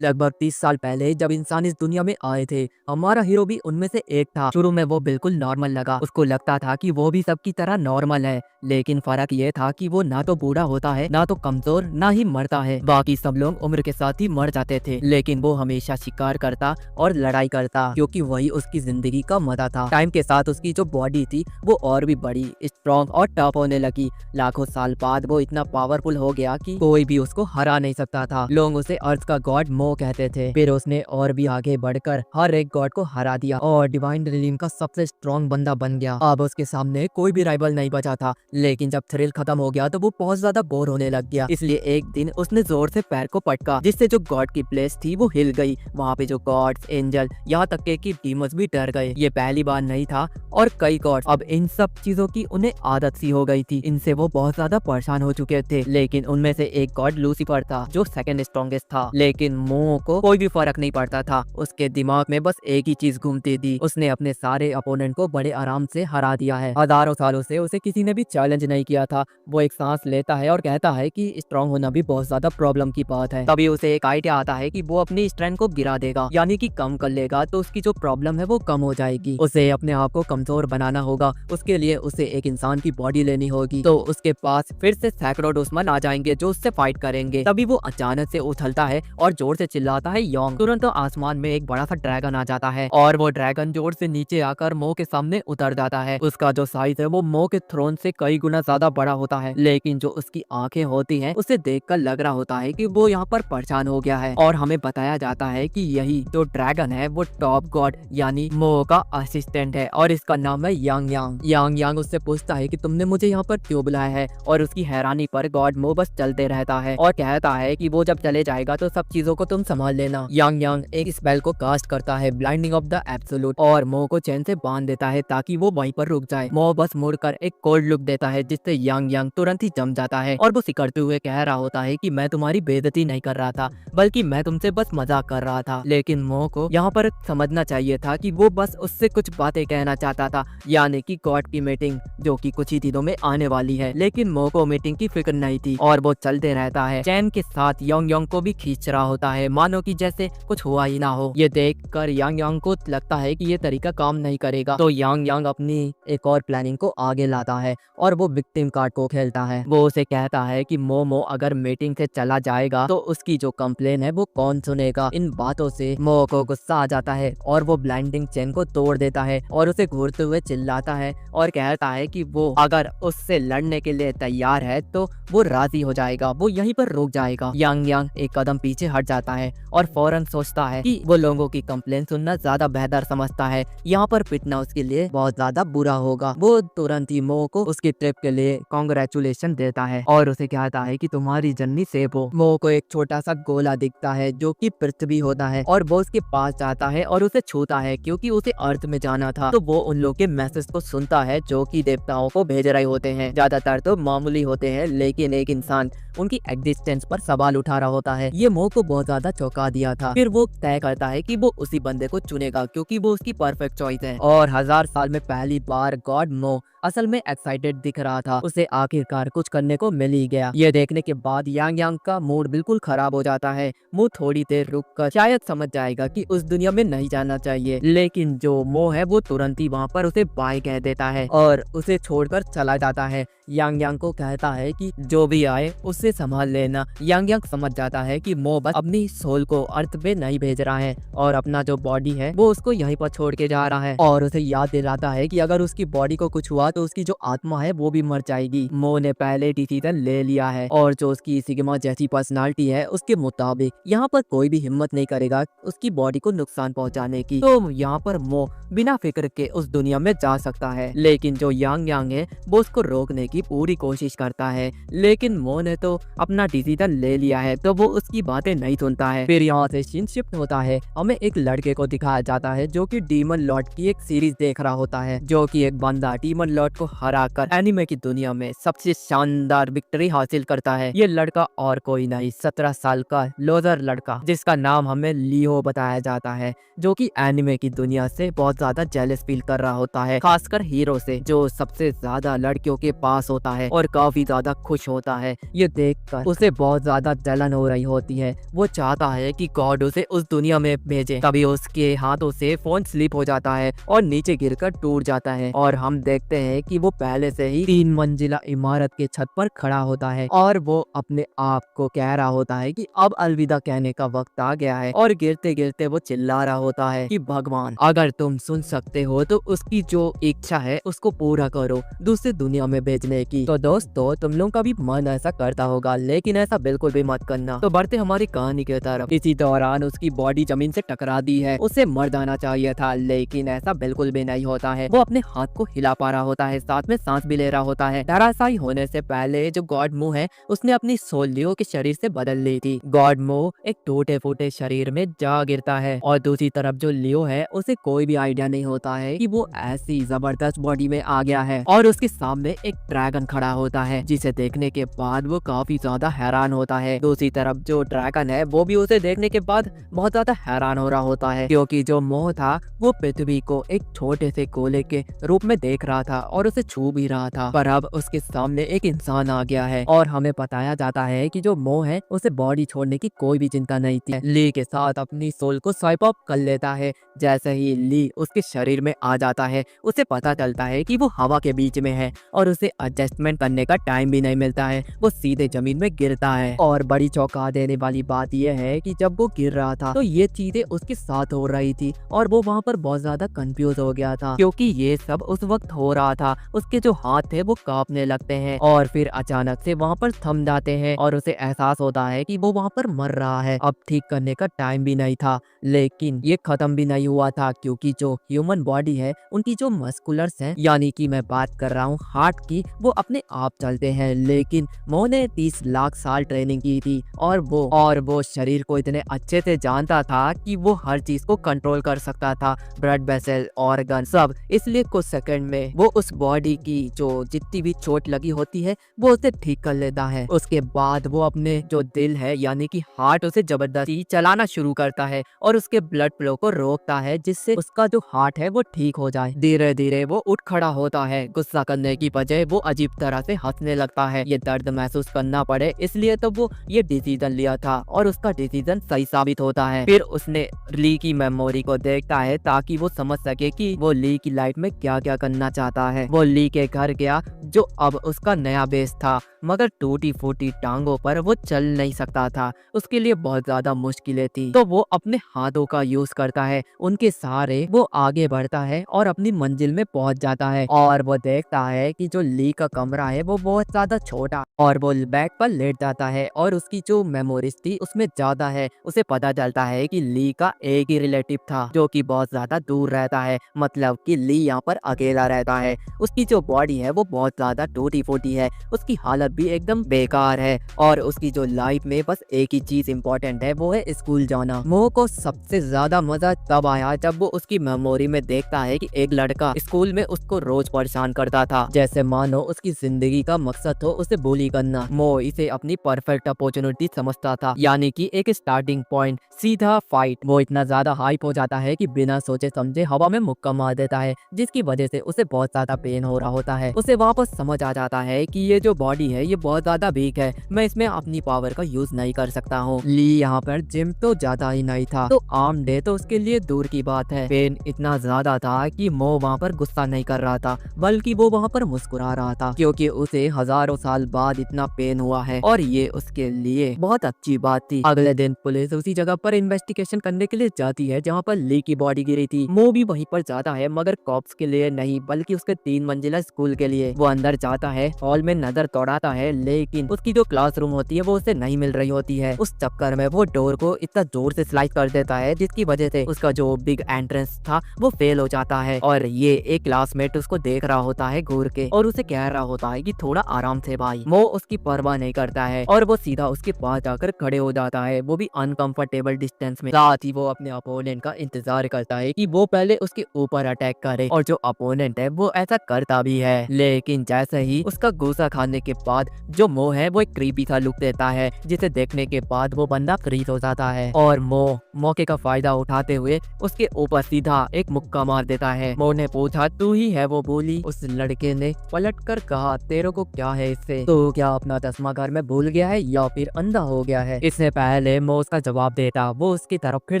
लगभग 30 साल पहले जब इंसान इस दुनिया में आए थे, हमारा हीरो भी उनमें से एक था। शुरू में वो बिल्कुल नॉर्मल लगा। उसको लगता था कि वो भी सबकी तरह नॉर्मल है, लेकिन फर्क ये था कि वो ना तो बूढ़ा होता है, ना तो कमजोर, ना ही मरता है। बाकी सब लोग उम्र के साथ ही मर जाते थे, लेकिन वो हमेशा शिकार करता और लड़ाई करता, क्योंकि वही उसकी जिंदगी का मजा था। टाइम के साथ उसकी जो बॉडी थी वो और भी बड़ी, स्ट्रॉन्ग और टफ होने लगी। लाखों साल बाद वो इतना पावरफुल हो गया कि कोई भी उसको हरा नहीं सकता था। लोग उसे अर्थ का गॉड मो कहते थे। फिर उसने और भी आगे बढ़कर हर एक गॉड को हरा दिया और डिवाइन रिलीम का सबसे स्ट्रॉन्ग बंदा बन गया। अब उसके सामने कोई भी राइवल नहीं बचा था। लेकिन जब थ्रिल खत्म हो गया तो वो बहुत ज्यादा बोर होने लग गया। इसलिए एक दिन उसने जोर से पैर को पटका, जिससे जो गॉड की प्लेस थी वो हिल गई। वहाँ पे जो गॉड्स, एंजल, यहाँ तक के कि डीमंस भी डर गए। ये पहली बार नहीं था और कई गॉड्स अब इन सब चीजों की उन्हें आदत सी हो गई थी। इनसे वो बहुत ज्यादा परेशान हो चुके थे। लेकिन उनमें से एक गॉड लूसीफर था, जो सेकंड स्ट्रॉन्गेस्ट था। लेकिन मो को कोई भी फर्क नहीं पड़ता था। उसके दिमाग में बस एक ही चीज घूमती थी। उसने अपने सारे अपोनेंट को बड़े आराम से हरा दिया है। हजारों सालों से उसे किसी ने भी चैलेंज नहीं किया था। वो एक सांस लेता है और कहता है कि स्ट्रॉन्ग होना भी बहुत ज्यादा प्रॉब्लम की बात है। तभी उसे एक आइडिया आता है कि वो अपनी स्ट्रेंथ को गिरा देगा, यानी कि कम कर लेगा, तो उसकी जो प्रॉब्लम है वो कम हो जाएगी। उसे अपने आप को कमजोर बनाना होगा। उसके लिए उसे एक इंसान की बॉडी लेनी होगी। तो उसके पास फिर से सैकड़ों दुश्मन आ जाएंगे जो उससे फाइट करेंगे। तभी वो अचानक से उछलता है और जोर से चिल्लाता है योंग। तुरंत तो आसमान में एक बड़ा सा ड्रैगन आ जाता है और वो ड्रैगन जोर से नीचे आकर मो के सामने उतर जाता है। उसका जो साइज है वो मो के थ्रोन से कई गुना ज्यादा बड़ा होता है, लेकिन जो उसकी आंखें होती हैं उसे देखकर लग रहा होता है कि वो यहाँ पर परेशान हो गया है। और हमें बताया जाता है कि यही जो ड्रैगन है वो टॉप गॉड यानी मो का असिस्टेंट है और इसका नाम है यांग यांग। यांग यांग उससे पूछता है कि तुमने मुझे यहाँ पर क्यों बुलाया है, और उसकी हैरानी पर गॉड मो बस चलते रहता है और कहता है कि वो जब चले जाएगा तो सब चीजों को तुम संभाल लेना। यांग यांग एक स्पेल को कास्ट करता है, ब्लाइंडिंग ऑफ द एब्सोल्यूट, और मो को चैन से बांध देता है ताकि वो वहीं पर रुक जाए। मो बस मुड़कर एक कोल्ड लुक देता है, जिससे यांग यांग तुरंत ही जम जाता है और वो सिकड़ते हुए कह रहा होता है कि मैं तुम्हारी बेइज्जती नहीं कर रहा था, बल्कि मैं तुमसे बस मजाक कर रहा था। लेकिन मो को यहाँ पर समझना चाहिए था कि वो बस उससे कुछ बातें कहना चाहता था, यानी कि गॉड की मीटिंग जो कि कुछ ही दिनों में आने वाली है। लेकिन मो को मीटिंग की फिक्र नहीं थी और वो चलते रहता है, चैन के साथ यांग यांग को भी खींच रहा होता है, मानो कि जैसे कुछ हुआ ही ना हो। ये देखकर यांग यांग को लगता है कि ये तरीका काम नहीं करेगा, तो यांग यांग अपनी एक और प्लानिंग को आगे लाता है और वो विक्टिम कार्ड को खेलता है। वो उसे कहता है कि मोमो अगर मीटिंग से चला जाएगा तो उसकी जो कंप्लेन है वो कौन सुनेगा। इन बातों से मो को गुस्सा आ जाता है और वो ब्लाइंडिंग चेन को तोड़ देता है और उसे घूरते हुए चिल्लाता है और कहता है कि वो अगर उससे लड़ने के लिए तैयार है तो वो राजी हो जाएगा, वो यहीं पर रुक जाएगा। यांग यांग एक कदम पीछे हट जाता है और फौरन सोचता है कि वो लोगों की कंप्लेन सुनना ज्यादा बेहतर समझता है, यहाँ पर पिटना उसके लिए बहुत ज्यादा बुरा होगा। वो तुरंत ही मो को उसकी ट्रिप के लिए कांग्रेचुलेशन देता है और उसे कहता है कि तुम्हारी जर्नी सेफ हो। मो को एक छोटा सा गोला दिखता है जो कि पृथ्वी होता है और वो उसके पास जाता है और उसे छूता है, क्योंकि उसे अर्थ में जाना था। तो वो उन लोग के मैसेज को सुनता है जो कि देवताओं को भेज रहे होते हैं। ज्यादातर तो मामूली होते हैं, लेकिन एक इंसान उनकी एग्जिस्टेंस पर सवाल उठा रहा होता है। ये मो को बहुत ज्यादा चौंका दिया था। फिर वो तय करता है कि वो उसी बंदे को चुनेगा, क्योंकि वो उसकी परफेक्ट चॉइस है। और 1000 साल में पहली बार गॉड मो असल में एक्साइटेड दिख रहा था। उसे आखिरकार कुछ करने को मिल ही गया। ये देखने के बाद यांग यांग का मूड बिल्कुल खराब हो जाता है। वो थोड़ी देर रुककर शायद समझ जाएगा कि उस दुनिया में नहीं जाना चाहिए, लेकिन जो मो है वो तुरंत ही वहाँ पर उसे बाय कह देता है और उसे छोड़कर चला जाता है। यांग यांग को कहता है कि जो भी आए उससे संभाल लेना। यांग यांग समझ जाता है कि मो बस अपनी सोल को अर्थ पे नहीं भेज रहा है और अपना जो बॉडी है वो उसको यहीं पर छोड़ के जा रहा है, और उसे याद दिलाता है कि अगर उसकी बॉडी को कुछ हुआ तो उसकी जो आत्मा है वो भी मर जाएगी। मो ने पहले डिसीजन ले लिया है और जो उसकी सिग्मा जैसी पर्सनालिटी है उसके मुताबिक यहाँ पर कोई भी हिम्मत नहीं करेगा उसकी बॉडी को नुकसान पहुँचाने की। तो यहाँ पर मो बिना फिक्र के उस दुनिया में जा सकता है, लेकिन जो यांग यांग है वो उसको रोकने की पूरी कोशिश करता है। लेकिन मो ने तो अपना डिसीजन ले लिया है, तो वो उसकी बातें नहीं सुनता है। फिर यहाँ से सीन शिफ्ट होता है। हमें एक लड़के को दिखाया जाता है जो कि डीमन लॉर्ड की एक सीरीज देख रहा होता है, जो कि एक बंदा डीमन लॉर्ड को हराकर एनिमे की दुनिया में सबसे शानदार विक्ट्री हासिल करता है। ये लड़का और कोई नहीं 17 साल का लोजर लड़का, जिसका नाम हमें लियो बताया जाता है, जो कि एनिमे की दुनिया से बहुत ज्यादा जेलस फील कर रहा होता है, खासकर हीरो से जो सबसे ज्यादा लड़कियों के पास होता है और काफी ज्यादा खुश होता है। ये देखकर उसे बहुत ज्यादा जलन हो रही होती है। वो चाहता है कि गॉड उसे उस दुनिया में भेजे। तभी उसके हाथों से फोन स्लिप हो जाता है और नीचे गिरकर टूट जाता है और हम देखते हैं कि वो पहले से ही 3 मंजिला इमारत के छत पर खड़ा होता है और वो अपने आप को कह रहा होता है कि अब अलविदा कहने का वक्त आ गया है। और गिरते गिरते वो चिल्ला रहा होता है कि भगवान, अगर तुम सुन सकते हो तो उसकी जो इच्छा है उसको पूरा करो, दूसरी दुनिया में भेजने की। तो दोस्तों, तुम लोगों का भी मन ऐसा करता होगा, लेकिन ऐसा बिल्कुल भी मत करना। तो बढ़ते हमारी कहानी की तरफ। इसी दौरान उसकी बॉडी जमीन से टकरा दी है। उसे मर जाना चाहिए था, लेकिन ऐसा बिल्कुल भी नहीं होता है। वो अपने हाथ को हिला पा रहा होता है, साथ में सांस भी ले रहा होता है। धराशायी होने से पहले जो गॉड मुंह है उसने अपनी सोल लियो के शरीर से बदल ली थी। गॉड मुंह एक टूटे फूटे शरीर में जा गिरता है और दूसरी तरफ जो लियो है उसे कोई भी आइडिया नहीं होता है कि वो ऐसी जबरदस्त बॉडी में आ गया है। और उसके सामने एक ड्रैगन खड़ा होता है, जिसे देखने के बाद वो काफी ज्यादा हैरान होता है। दूसरी तरफ जो ड्रैगन है वो भी उसे देखने के बाद बहुत ज्यादा हैरान हो रहा होता है, क्योंकि जो मोह था वो पृथ्वी को एक छोटे से गोले के रूप में देख रहा था और उसे छू भी रहा था। पर अब उसके सामने एक इंसान आ गया है और हमें बताया जाता है कि जो मोह है उसे बॉडी छोड़ने की कोई भी चिंता नहीं थी। ली के साथ अपनी सोल को स्वाइप अप कर लेता है। जैसे ही ली उसके शरीर में आ जाता है, उसे पता चलता है कि वो हवा के बीच में है और उसे एडजस्टमेंट करने का टाइम भी नहीं मिलता है। वो सीधे जमीन में गिरता है। और बड़ी चौंका देने वाली बात यह है कि जब वो गिर रहा था तो ये चीजें उसके साथ हो रही थी और वो वहाँ पर बहुत ज्यादा कंफ्यूज हो गया था, क्योंकि ये सब उस वक्त हो रहा था। उसके जो हाथ थे वो कांपने लगते हैं और फिर अचानक से वहाँ पर थम जाते हैं और उसे एहसास होता है कि वो वहाँ पर मर रहा है। अब ठीक करने का टाइम भी नहीं था, लेकिन ये खत्म भी नहीं हुआ था, क्योंकि जो ह्यूमन बॉडी है उनकी जो मस्कुलर्स हैं, यानी कि मैं बात कर रहा हूँ हार्ट की, वो अपने आप चलते हैं। लेकिन मोह ने 30 लाख साल ट्रेनिंग की थी और वो शरीर को इतने अच्छे से जानता था कि वो हर चीज को कंट्रोल कर सकता था, ब्लड वेसल, ऑर्गन, सब। इसलिए कुछ सेकंड में वो उस बॉडी की जो जितनी भी चोट लगी होती है वो उसे ठीक कर लेता है। उसके बाद वो अपने जो दिल है यानी कि हार्ट, उसे जबरदस्ती चलाना शुरू करता है और उसके ब्लड फ्लो को रोकता है, जिससे उसका जो हार्ट है वो ठीक हो जाए। धीरे धीरे वो उठ खड़ा होता है। गुस्सा करने की बजाय वो अजीब तरह से हंसने लगता है। ये दर्द महसूस करना पड़े इसलिए तो वो ये डिसीजन लिया था और उसका डिसीजन सही साबित होता है। फिर उसने ली की मेमोरी को देखता है ताकि वो समझ सके कि वो ली की लाइफ में क्या क्या करना चाहता है। वो ली के घर गया जो अब उसका नया बेस था, मगर टूटी फूटी टांगों पर वो चल नहीं सकता था। उसके लिए बहुत ज्यादा मुश्किलें थी, तो वो अपने हाथों का यूज करता है। उनके सहारे वो आगे बढ़ता है और अपनी मंजिल में पहुंच जाता है और वो देखता है कि जो ली का कमरा है वो बहुत ज्यादा छोटा, और वो बेड पर लेट जाता है और उसकी जो मेमोरीज थी उसमें ज्यादा है। उसे पता चलता है कि ली का एक ही रिलेटिव था जो कि बहुत ज्यादा दूर रहता है, मतलब कि ली यहाँ पर अकेला रहता है। उसकी जो बॉडी है वो बहुत ज्यादा टूटी फूटी है, उसकी हालत भी एकदम बेकार है और उसकी जो लाइफ में बस एक ही चीज इम्पोर्टेंट है, वो है स्कूल जाना। मोह को सबसे ज्यादा मजा तब आया जब वो उसकी मेमोरी में देखता है कि एक लड़का स्कूल में उसको रोज परेशान करता था, जैसे मानो उसकी जिंदगी का मकसद हो उसे बुली करना। मोह इसे अपनी परफेक्ट अपॉर्चुनिटी समझता था, यानी कि एक स्टार्टिंग पॉइंट, सीधा फाइट। वो इतना ज्यादा हाइप हो जाता है कि बिना सोचे समझे हवा में मुक्का मार देता है, जिसकी वजह से उसे बहुत ज्यादा पेन हो रहा होता है। उसे वापस समझ आ जाता है कि ये जो बॉडी है ये बहुत ज्यादा वीक है, मैं इसमें अपनी पावर का यूज नहीं कर सकता हूँ। ली यहाँ पर जिम तो ज्यादा ही नहीं था, तो आर्म डे तो उसके लिए दूर की बात है। पेन इतना ज्यादा था कि मोह वहाँ पर गुस्सा नहीं कर रहा था, बल्कि वो वहाँ पर मुस्कुरा रहा था, क्योंकि उसे हजारों साल बाद इतना पेन हुआ है और ये उसके लिए बहुत अच्छी बात थी। अगले दिन पुलिस उसी जगह पर इन्वेस्टिगेशन करने के लिए जाती है जहाँ पर ली की बॉडी गिरी थी। मोह भी वहीं पर जाता है, मगर कॉप्स के लिए नहीं बल्कि उसके 3 मंजिला स्कूल के लिए। वो अंदर जाता है, हॉल में नजर दौड़ाता है, लेकिन उसकी जो क्लासरूम होती है वो उसे नहीं मिल रही होती है। उस चक्कर में वो डोर को इतना जोर से स्लाइड कर देता है जिसकी वजह से उसका जो बिग एंट्रेंस था वो फेल हो जाता है। और ये एक क्लासमेट उसको देख रहा होता है घूर के और उसे कह रहा होता है कि थोड़ा आराम से भाई। वो उसकी परवाह नहीं करता है और वो सीधा उसके पास जाकर खड़े हो जाता है, वो भी अनकंफर्टेबल डिस्टेंस में। साथ ही वो अपने अपोनेंट का इंतजार करता है कि वो पहले उसके ऊपर अटैक करे और जो अपोनेंट है वो ऐसा करता भी है। लेकिन जैसे ही उसका गुस्सा खाने के बाद जो मो है वो एक क्रीपी सा लुक देता है, जिसे देखने के बाद वो बंदा फ्रीज हो जाता है और मो मौके का फायदा उठाते हुए उसके ऊपर सीधा एक मुक्का मार देता है। मो ने पूछा, तू ही है वो बोली? उस लड़के ने पलट कर कहा, तेरे को क्या है इससे? तो क्या अपना चश्मा घर में भूल गया है या फिर अंधा हो गया है? इससे पहले मो उसका जवाब देता, वो उसकी तरफ फिर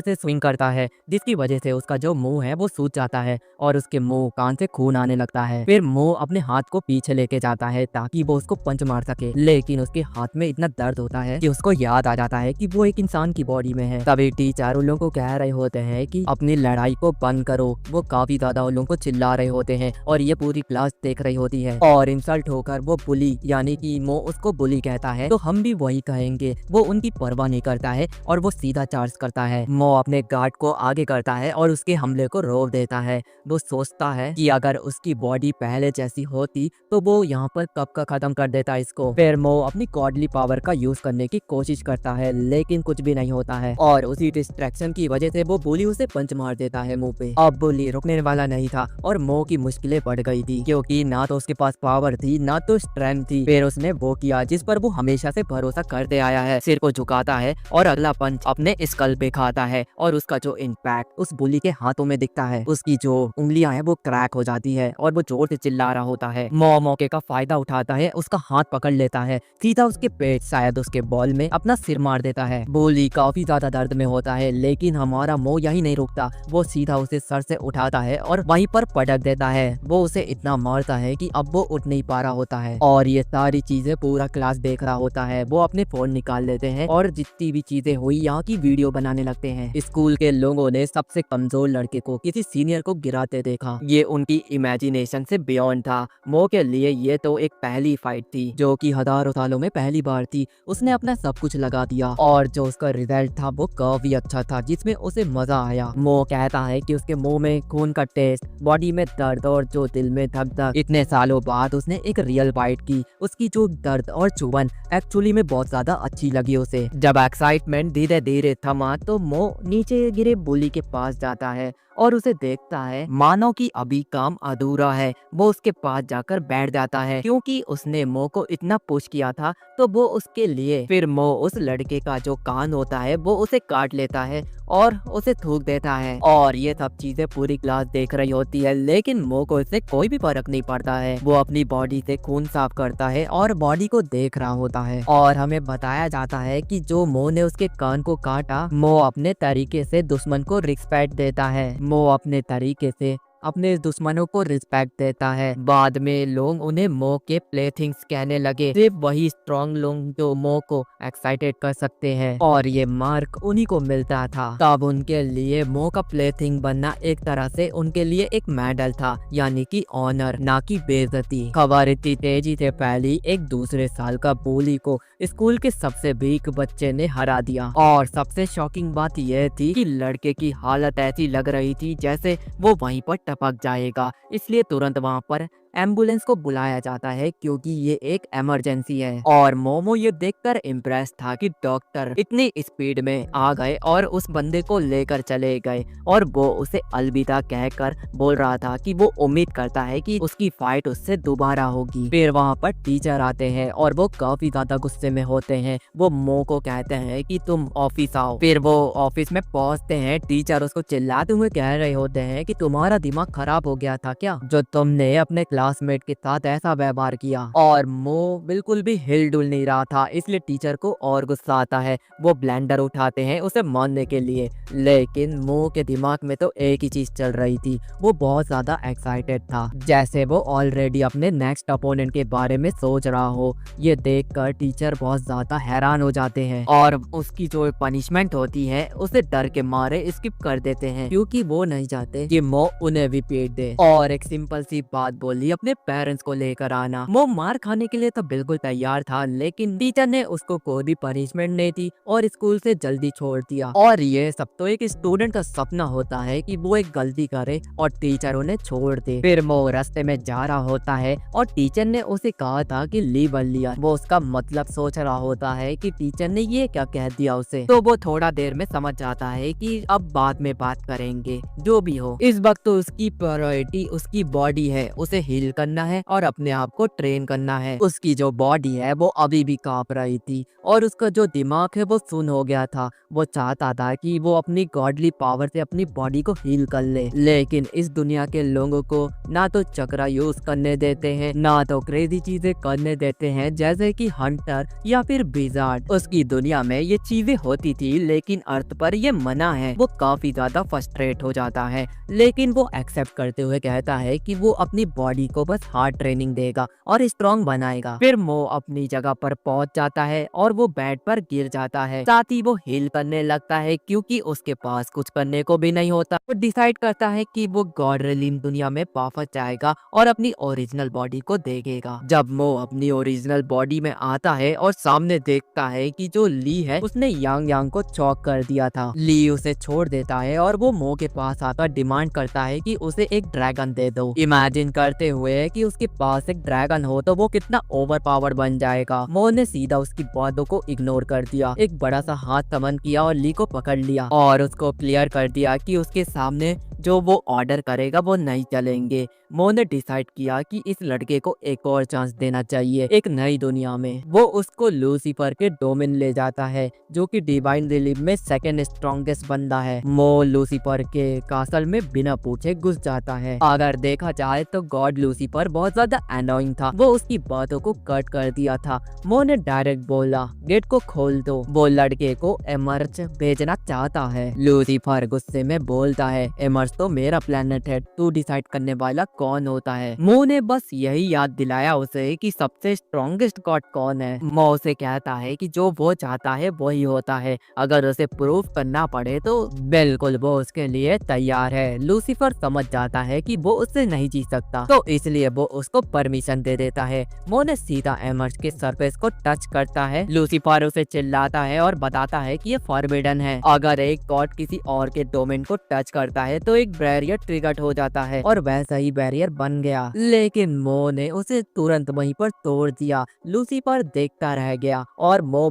से स्विंग करता है, जिसकी वजह से उसका जो मुंह है वो सूज जाता है और उसके मुंह कान से खून आने लगता है। फिर मो अपने हाथ को पीछे लेके जाता है ताकि वो उसको पंच मार सके, लेकिन उसके हाथ में इतना दर्द होता है कि उसको याद आ जाता है कि वो एक इंसान की बॉडी में है। तभी टीचर उन लोगों को कह रहे होते हैं कि अपनी लड़ाई को बंद करो। वो काफी ज्यादा उन लोगों को चिल्ला रहे होते हैं और ये पूरी क्लास देख रही होती है और इंसल्ट होकर वो बुली यानी कि मो उसको बुली कहता है, तो हम भी वही कहेंगे। वो उनकी परवाह नहीं करता है और वो सीधा चार्ज करता है। मो अपने गार्ड को आगे करता है और उसके हमले को रोक देता है। वो सोचता है कि अगर उसकी बॉडी पहले जैसी होती तो वो यहाँ पर कब का खत्म कर देता इसको। फिर मो अपनी गॉडली पावर का यूज करने की कोशिश करता है, लेकिन कुछ भी नहीं होता है और उसी डिस्ट्रैक्शन की वजह से वो बुली उसे पंच मार देता है मुंह पे। अब बुली रुकने वाला नहीं था और मो की मुश्किलें बढ़ गई थी, क्योंकि ना तो उसके पास पावर थी ना तो स्ट्रेंथ थी। फिर उसने वो किया जिस पर वो हमेशा से भरोसा करते आया है, सिर को झुकाता है और अगला पंच अपने स्कल पे खाता है और उसका जो इम्पैक्ट उस बुली के हाथों में दिखता है, उसकी जो उंगलियां हैं वो क्रैक हो जाती है और वो जोर से चिल्ला रहा होता है। मो मौके का फायदा उठाता है, उसका हाथ पकड़ लेता है, सीधा उसके पेट शायद उसके बॉल में अपना सिर मार देता है। बुली काफी ज्यादा दर्द में होता है, लेकिन हमारा मो यही नहीं रुकता। वो सीधा उसे सर से उठाता है और वहीं पर पटक देता है। वो उसे इतना मारता है कि अब वो उठ नहीं पा रहा होता है और ये सारी चीजें पूरा क्लास देख रहा होता है। वो अपने फोन निकाल लेते हैं और जितनी भी चीजें हुई यहाँ की वीडियो बनाने लगते हैं। स्कूल के लोगों ने सबसे कमजोर लड़के को किसी सीनियर को गिराते देखा। ये उनकी इमेजिनेशन से बियॉन्ड था। मो के लिए ये तो एक पहली फाइट थी जो कि हजारों सालों में पहली बार थी। उसने अपना सब कुछ लगा दिया और जो उसका रिजल्ट था वो काफी अच्छा था, जिसमें उसे मजा आया। मो कहता है कि उसके मुंह में खून का टेस्ट, बॉडी में दर्द और जो दिल में धक धक, इतने सालों बाद उसने एक रियल फाइट की। उसकी जो दर्द और चुभन एक्चुअली में बहुत ज्यादा अच्छी लगी उसे। जब एक्साइटमेंट धीरे धीरे थमा तो मो नीचे गिरे बुली के पास जाता है और उसे देखता है मानो कि अभी काम अधूरा है। वो उसके पास जाकर बैठ जाता है, क्योंकि उसने मो को इतना पुश किया था तो वो उसके लिए। फिर मो उस लड़के का जो कान होता है वो उसे काट लेता है और उसे थूक देता है और ये सब चीजें पूरी क्लास देख रही होती है, लेकिन मो को इससे कोई भी फर्क नहीं पड़ता है। वो अपनी बॉडी से खून साफ करता है और बॉडी को देख रहा होता है और हमें बताया जाता है कि जो मो ने उसके कान को काटा, मो अपने तरीके से दुश्मन को रिस्पेक्ट देता है। मो अपने तरीके से अपने दुश्मनों को रिस्पेक्ट देता है। बाद में लोग उन्हें मो के प्लेथिंग्स कहने लगे। सिर्फ वही स्ट्रॉन्ग लोग जो मो को एक्साइटेड कर सकते हैं और ये मार्क उन्हीं को मिलता था। तब उनके लिए मो का प्लेथिंग बनना एक तरह से उनके लिए एक मेडल था, यानी कि ऑनर, ना कि बेइज्जती। खबर इतनी तेजी से फैली, एक दूसरे साल का बुली को स्कूल के सबसे वीक बच्चे ने हरा दिया और सबसे शॉकिंग बात यह थी कि लड़के की हालत ऐसी लग रही थी जैसे वो वहीं पर टपक जाएगा। इसलिए तुरंत वहां पर एम्बुलेंस को बुलाया जाता है, क्योंकि ये एक इमरजेंसी है। और मोमो ये देखकर इम्प्रेस था कि डॉक्टर इतनी स्पीड में आ गए और उस बंदे को लेकर चले गए और वो उसे अलविदा कहकर बोल रहा था कि वो उम्मीद करता है कि उसकी फाइट उससे दोबारा होगी। फिर वहाँ पर टीचर आते हैं और वो काफी ज्यादा गुस्से में होते हैं। वो मो को कहते हैं कि तुम ऑफिस आओ। फिर वो ऑफिस में पहुँचते हैं। टीचर उसको चिल्लाते हुए कह रहे होते हैं कि तुम्हारा दिमाग खराब हो गया था क्या, जो तुमने अपने क्लासमेट के साथ ऐसा व्यवहार किया। और मो बिल्कुल भी हिल डुल नहीं रहा था, इसलिए टीचर को और गुस्सा आता है। वो ब्लेंडर उठाते हैं उसे मारने के लिए, लेकिन मो के दिमाग में तो एक ही चीज चल रही थी। वो बहुत ज्यादा एक्साइटेड था, जैसे वो ऑलरेडी अपने नेक्स्ट अपोनेंट के बारे में सोच रहा हो। ये देखकर टीचर बहुत ज्यादा हैरान हो जाते हैं और उसकी जो पनिशमेंट होती है उसे डर के मारे स्किप कर देते हैं, क्योंकि वो नहीं चाहते कि मो उन्हें भी पीट दे। और एक सिंपल सी बात बोली, अपने पेरेंट्स को लेकर आना। मो मार खाने के लिए तो बिल्कुल तैयार था, लेकिन टीचर ने उसको कोई भी पनिशमेंट नहीं दी और स्कूल से जल्दी छोड़ दिया। और ये सब तो एक स्टूडेंट का सपना होता है कि वो एक गलती करे और टीचर उन्हें छोड़ दे। फिर मो रास्ते में जा रहा होता है और टीचर ने उसे कहा था कि लीव अर्लियर। वो उसका मतलब सोच रहा होता है कि टीचर ने ये क्या कह दिया उसे। तो वो थोड़ा देर में समझ जाता है कि अब बाद में बात करेंगे, जो भी हो। इस वक्त तो उसकी प्रायोरिटी उसकी बॉडी है, उसे हील करना है और अपने आप को ट्रेन करना है। उसकी जो बॉडी है वो अभी भी कांप रही थी और उसका जो दिमाग है वो सुन हो गया था। वो चाहता था कि वो अपनी गॉडली पावर से अपनी बॉडी को हील कर ले, लेकिन इस दुनिया के लोगों को ना तो चक्रा यूज करने देते हैं, ना तो क्रेजी चीजें करने देते हैं जैसे कि हंटर या फिर विजार्ड। उसकी दुनिया में ये चीजें होती थी लेकिन अर्थ पर ये मना है। वो काफी ज्यादा फ्रस्ट्रेट हो जाता है, लेकिन वो एक्सेप्ट करते हुए कहता है कि वो अपनी बॉडी को बस हार्ड ट्रेनिंग देगा और स्ट्रॉन्ग बनाएगा। फिर मो अपनी जगह पर पहुंच जाता है और वो बेड पर गिर जाता है। साथ ही वो हील करने लगता है क्योंकि उसके पास कुछ करने को भी नहीं होता। वो डिसाइड करता है कि वो गॉड रिलीम दुनिया में वापस जाएगा और अपनी ओरिजिनल बॉडी को देखेगा। जब मो अपनी ओरिजिनल बॉडी में आता है और सामने देखता है कि जो ली है उसने यांग यांग को चौक कर दिया था। ली उसे छोड़ देता है और वो मो के पास आकर डिमांड करता है कि उसे एक ड्रैगन दे दो, इमेजिन करते हुए कि उसके पास एक ड्रैगन हो तो वो कितना ओवर पावर बन जाएगा। मो ने सीधा उसकी बातों को इग्नोर कर दिया, एक बड़ा सा हाथ समन किया और ली को पकड़ लिया और उसको क्लियर कर दिया कि उसके सामने जो वो ऑर्डर करेगा वो नहीं चलेंगे। मो ने डिसाइड किया कि इस लड़के को एक और चांस देना चाहिए एक नई दुनिया में। वो उसको लूसीफर के डोमेन ले जाता है जो कि डिवाइन रिलीफ में सेकंड स्ट्रॉन्गेस्ट बंदा है। मो लूसीफर के कासल में बिना पूछे घुस जाता है। अगर देखा जाए तो गॉड लूसीफर बहुत ज्यादा एनोइंग था, वो उसकी बातों को कट कर दिया था। मो ने डायरेक्ट बोला गेट को खोल दो, वो लड़के को एमर्ज भेजना चाहता है। लूसीफर गुस्से में बोलता है एमर्ज तो मेरा प्लेनेट है, तू डिसाइड करने वाला कौन होता है। मो ने बस यही याद दिलाया उसे कि सबसे स्ट्रॉन्गेस्ट गॉड कौन है। मो उसे कहता है कि जो वो चाहता है वही होता है, अगर उसे प्रूफ करना पड़े तो बिल्कुल वो उसके लिए तैयार है। लूसीफर समझ जाता है कि वो उससे नहीं जी सकता, तो इसलिए वो उसको परमिशन दे देता है। मो ने सीधा एमर्ज के सरफेस को टच करता है। लूसीफर उसे चिल्लाता है और बताता है कि ये फॉरबिडन है। अगर एक गॉड किसी और के डोमेन को टच करता है तो एक बैरियर ट्रिगर हो जाता है और वैसा ही बैरियर बन गया, लेकिन मो ने उसे तुरंत वहीं पर तोड़ दिया। लूसीफर देखता रह गया और मो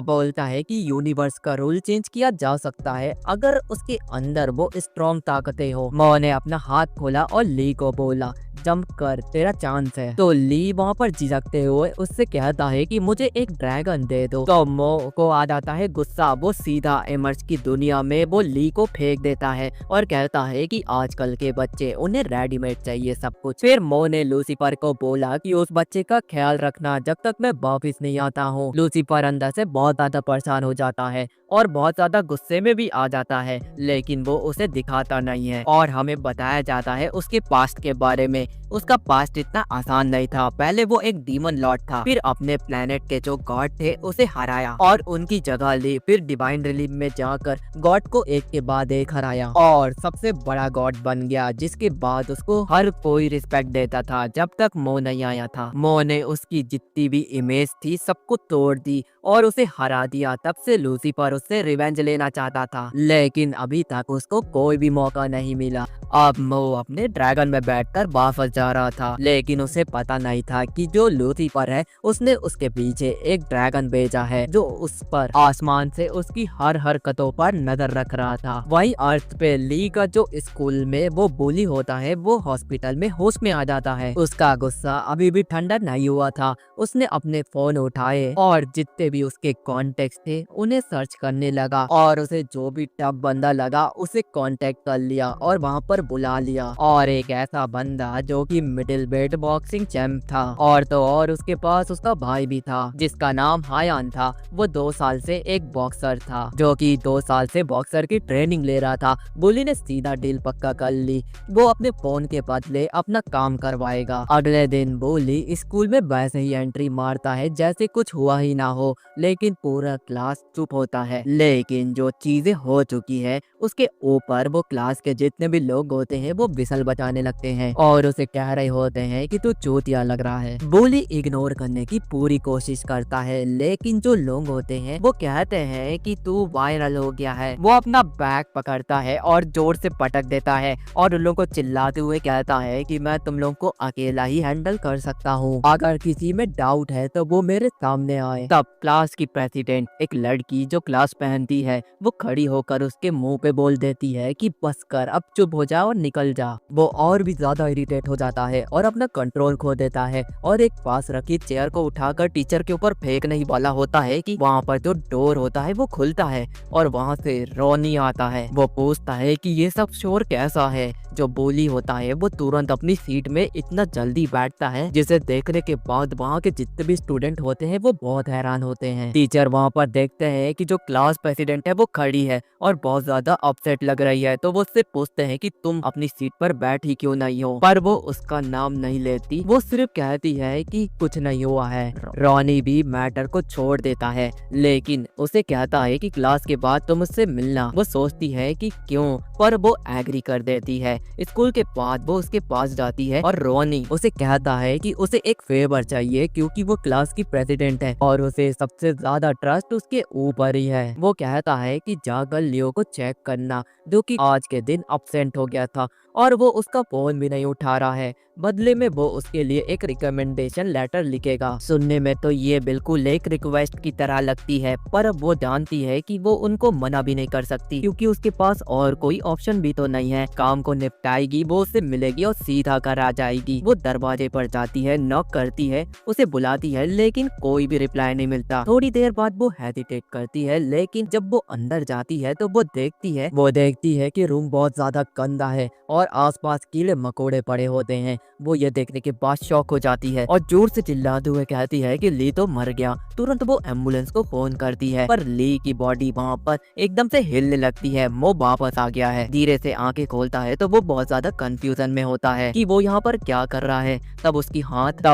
बोलता है कि यूनिवर्स का रूल चेंज किया जा सकता है अगर उसके अंदर वो स्ट्रॉन्ग ताकतें हो। मो ने अपना हाथ खोला और ली को बोला जंप कर, तेरा चांस है। तो ली वहाँ पर झिझकते हुए उससे कहता है कि मुझे एक ड्रैगन दे दो। तो मो को आ जाता है गुस्सा, वो सीधा एमर्ज की दुनिया में वो ली को फेंक देता है और कहता है कि आजकल के बच्चे उन्हें रेडीमेड चाहिए सब कुछ। फिर मो ने लूसीफर को बोला कि उस बच्चे का ख्याल रखना जब तक मैं वापिस नहीं आता हूँ। लूसीफर अंदर से बहुत ज्यादा परेशान हो जाता है और बहुत ज्यादा गुस्से में भी आ जाता है, लेकिन वो उसे दिखाता नहीं है और हमें बताया जाता है उसके पास्ट के बारे में। उसका पास्ट इतना आसान नहीं था। पहले वो एक डीमन लॉर्ड था, फिर अपने प्लेनेट के जो गॉड थे उसे हराया और उनकी जगह ली। फिर डिवाइन रिलीफ में जाकर गॉड को एक के बाद एक हराया और सबसे बड़ा गॉड बन गया, जिसके बाद उसको हर कोई रिस्पेक्ट देता था जब तक मो नहीं आया था। मो ने उसकी जितनी भी इमेज थी सबको तोड़ दी और उसे हरा दिया। तब से लूसीफर उससे रिवेंज लेना चाहता था, लेकिन अभी तक उसको कोई भी मौका नहीं मिला। अब मो अपने ड्रैगन में बैठकर वापस जा रहा था, लेकिन उसे पता नहीं था कि जो लूसीफर है उसने उसके पीछे एक ड्रैगन भेजा है जो उस पर आसमान से उसकी हर हरकतों पर नजर रख रहा था। वहीं अर्थ पे ली का जो स्कूल में वो बुली होता है वो हॉस्पिटल में होश में आ जाता है। उसका गुस्सा अभी भी ठंडा नहीं हुआ था। उसने अपने फोन उठाए और जितने भी उसके कॉन्टेक्ट थे उन्हें सर्च करने लगा और उसे जो भी टफ बंदा लगा उसे कांटेक्ट कर लिया और वहां पर बुला लिया। और एक ऐसा बंदा जो कि मिडिल वेट बॉक्सिंग चैंप था और तो और उसके पास उसका भाई भी था जिसका नाम हायान था। वो 2 साल से एक बॉक्सर था जो कि 2 साल से बॉक्सर की ट्रेनिंग ले रहा था। बुली ने सीधा डील पक्का कर ली, वो अपने फोन के बदले अपना काम करवाएगा। अगले दिन बुली स्कूल में वैसे ही एंट्री मारता है जैसे कुछ हुआ ही ना हो, लेकिन पूरा क्लास चुप होता है। लेकिन जो चीजें हो चुकी है उसके ऊपर वो क्लास के जितने भी लोग होते हैं वो विसल बजाने लगते हैं और उसे कह रहे होते हैं कि तू चूतिया लग रहा है। बुली इग्नोर करने की पूरी कोशिश करता है, लेकिन जो लोग होते हैं वो कहते हैं कि तू वायरल हो गया है। वो अपना बैग पकड़ता है और जोर से पटक देता है और उन लोगों को चिल्लाते हुए कहता है कि मैं तुम लोगों को अकेला ही हैंडल कर सकता हूँ, अगर किसी में डाउट है तो वो मेरे सामने आए। तब क्लास की प्रेसिडेंट एक लड़की जो क्लास ग्लास पहनती है वो खड़ी होकर उसके मुंह पे बोल देती है कि बस कर, अब चुप हो जा और निकल जा। वो और भी ज्यादा इरिटेट हो जाता है और अपना कंट्रोल खो देता है और एक पास रखी चेयर को उठाकर टीचर के ऊपर फेंकने ही वाला होता है कि वहाँ पर जो डोर होता है वो खुलता है और वहाँ से रोनी आता है। वो पूछता है कि ये सब शोर कैसा है। जो बोली होता है वो तुरंत अपनी सीट में इतना जल्दी बैठता है जिसे देखने के बाद वहाँ के जितने भी स्टूडेंट होते हैं वो बहुत हैरान होते हैं। टीचर वहाँ पर देखते हैं कि जो क्लास प्रेसिडेंट है वो खड़ी है और बहुत ज्यादा अपसेट लग रही है, तो वो उससे पूछते हैं कि तुम अपनी सीट पर बैठी क्यों नहीं हो, पर वो उसका नाम नहीं लेती। वो सिर्फ कहती है कि कुछ नहीं हुआ है। रॉनी भी मैटर को छोड़ देता है लेकिन उसे कहता है कि क्लास के बाद तुम मुझसे मिलना। वो सोचती है कि क्यों, पर वो एग्री कर देती है। स्कूल के बाद वो उसके पास जाती है और रॉनी उसे कहता है कि उसे एक फेवर चाहिए क्योंकि वो क्लास की प्रेसिडेंट है और उसे सबसे ज्यादा ट्रस्ट उसके ऊपर ही है। वो कहता है कि जाकर लियो को चेक करना जो कि आज के दिन अब्सेंट हो गया था और वो उसका फोन भी नहीं उठा रहा है। बदले में वो उसके लिए एक रिकमेंडेशन लेटर लिखेगा। सुनने में तो ये बिल्कुल एक रिक्वेस्ट की तरह लगती है, पर वो जानती है कि वो उनको मना भी नहीं कर सकती क्योंकि उसके पास और कोई ऑप्शन भी तो नहीं है। काम को निपटाएगी, वो उससे मिलेगी और सीधा घर आ जाएगी। वो दरवाजे पर जाती है, नॉक करती है, उसे बुलाती है लेकिन कोई भी रिप्लाई नहीं मिलता। थोड़ी देर बाद वो हेजिटेट करती है लेकिन जब वो अंदर जाती है तो वो देखती है कि रूम बहुत ज्यादा गंदा है और आसपास कीड़े मकोड़े पड़े होते हैं। वो ये देखने के बाद शॉक हो जाती है और जोर से चिल्लाते हुए कहती है कि ली तो मर गया। तुरंत वो एम्बुलेंस को फोन करती है पर ली की बॉडी वहाँ पर एकदम से हिलने लगती है। वो वापस आ गया है। धीरे से आंखें खोलता है तो वो बहुत ज्यादा कंफ्यूजन में होता है कि वो यहाँ पर क्या कर रहा है। तब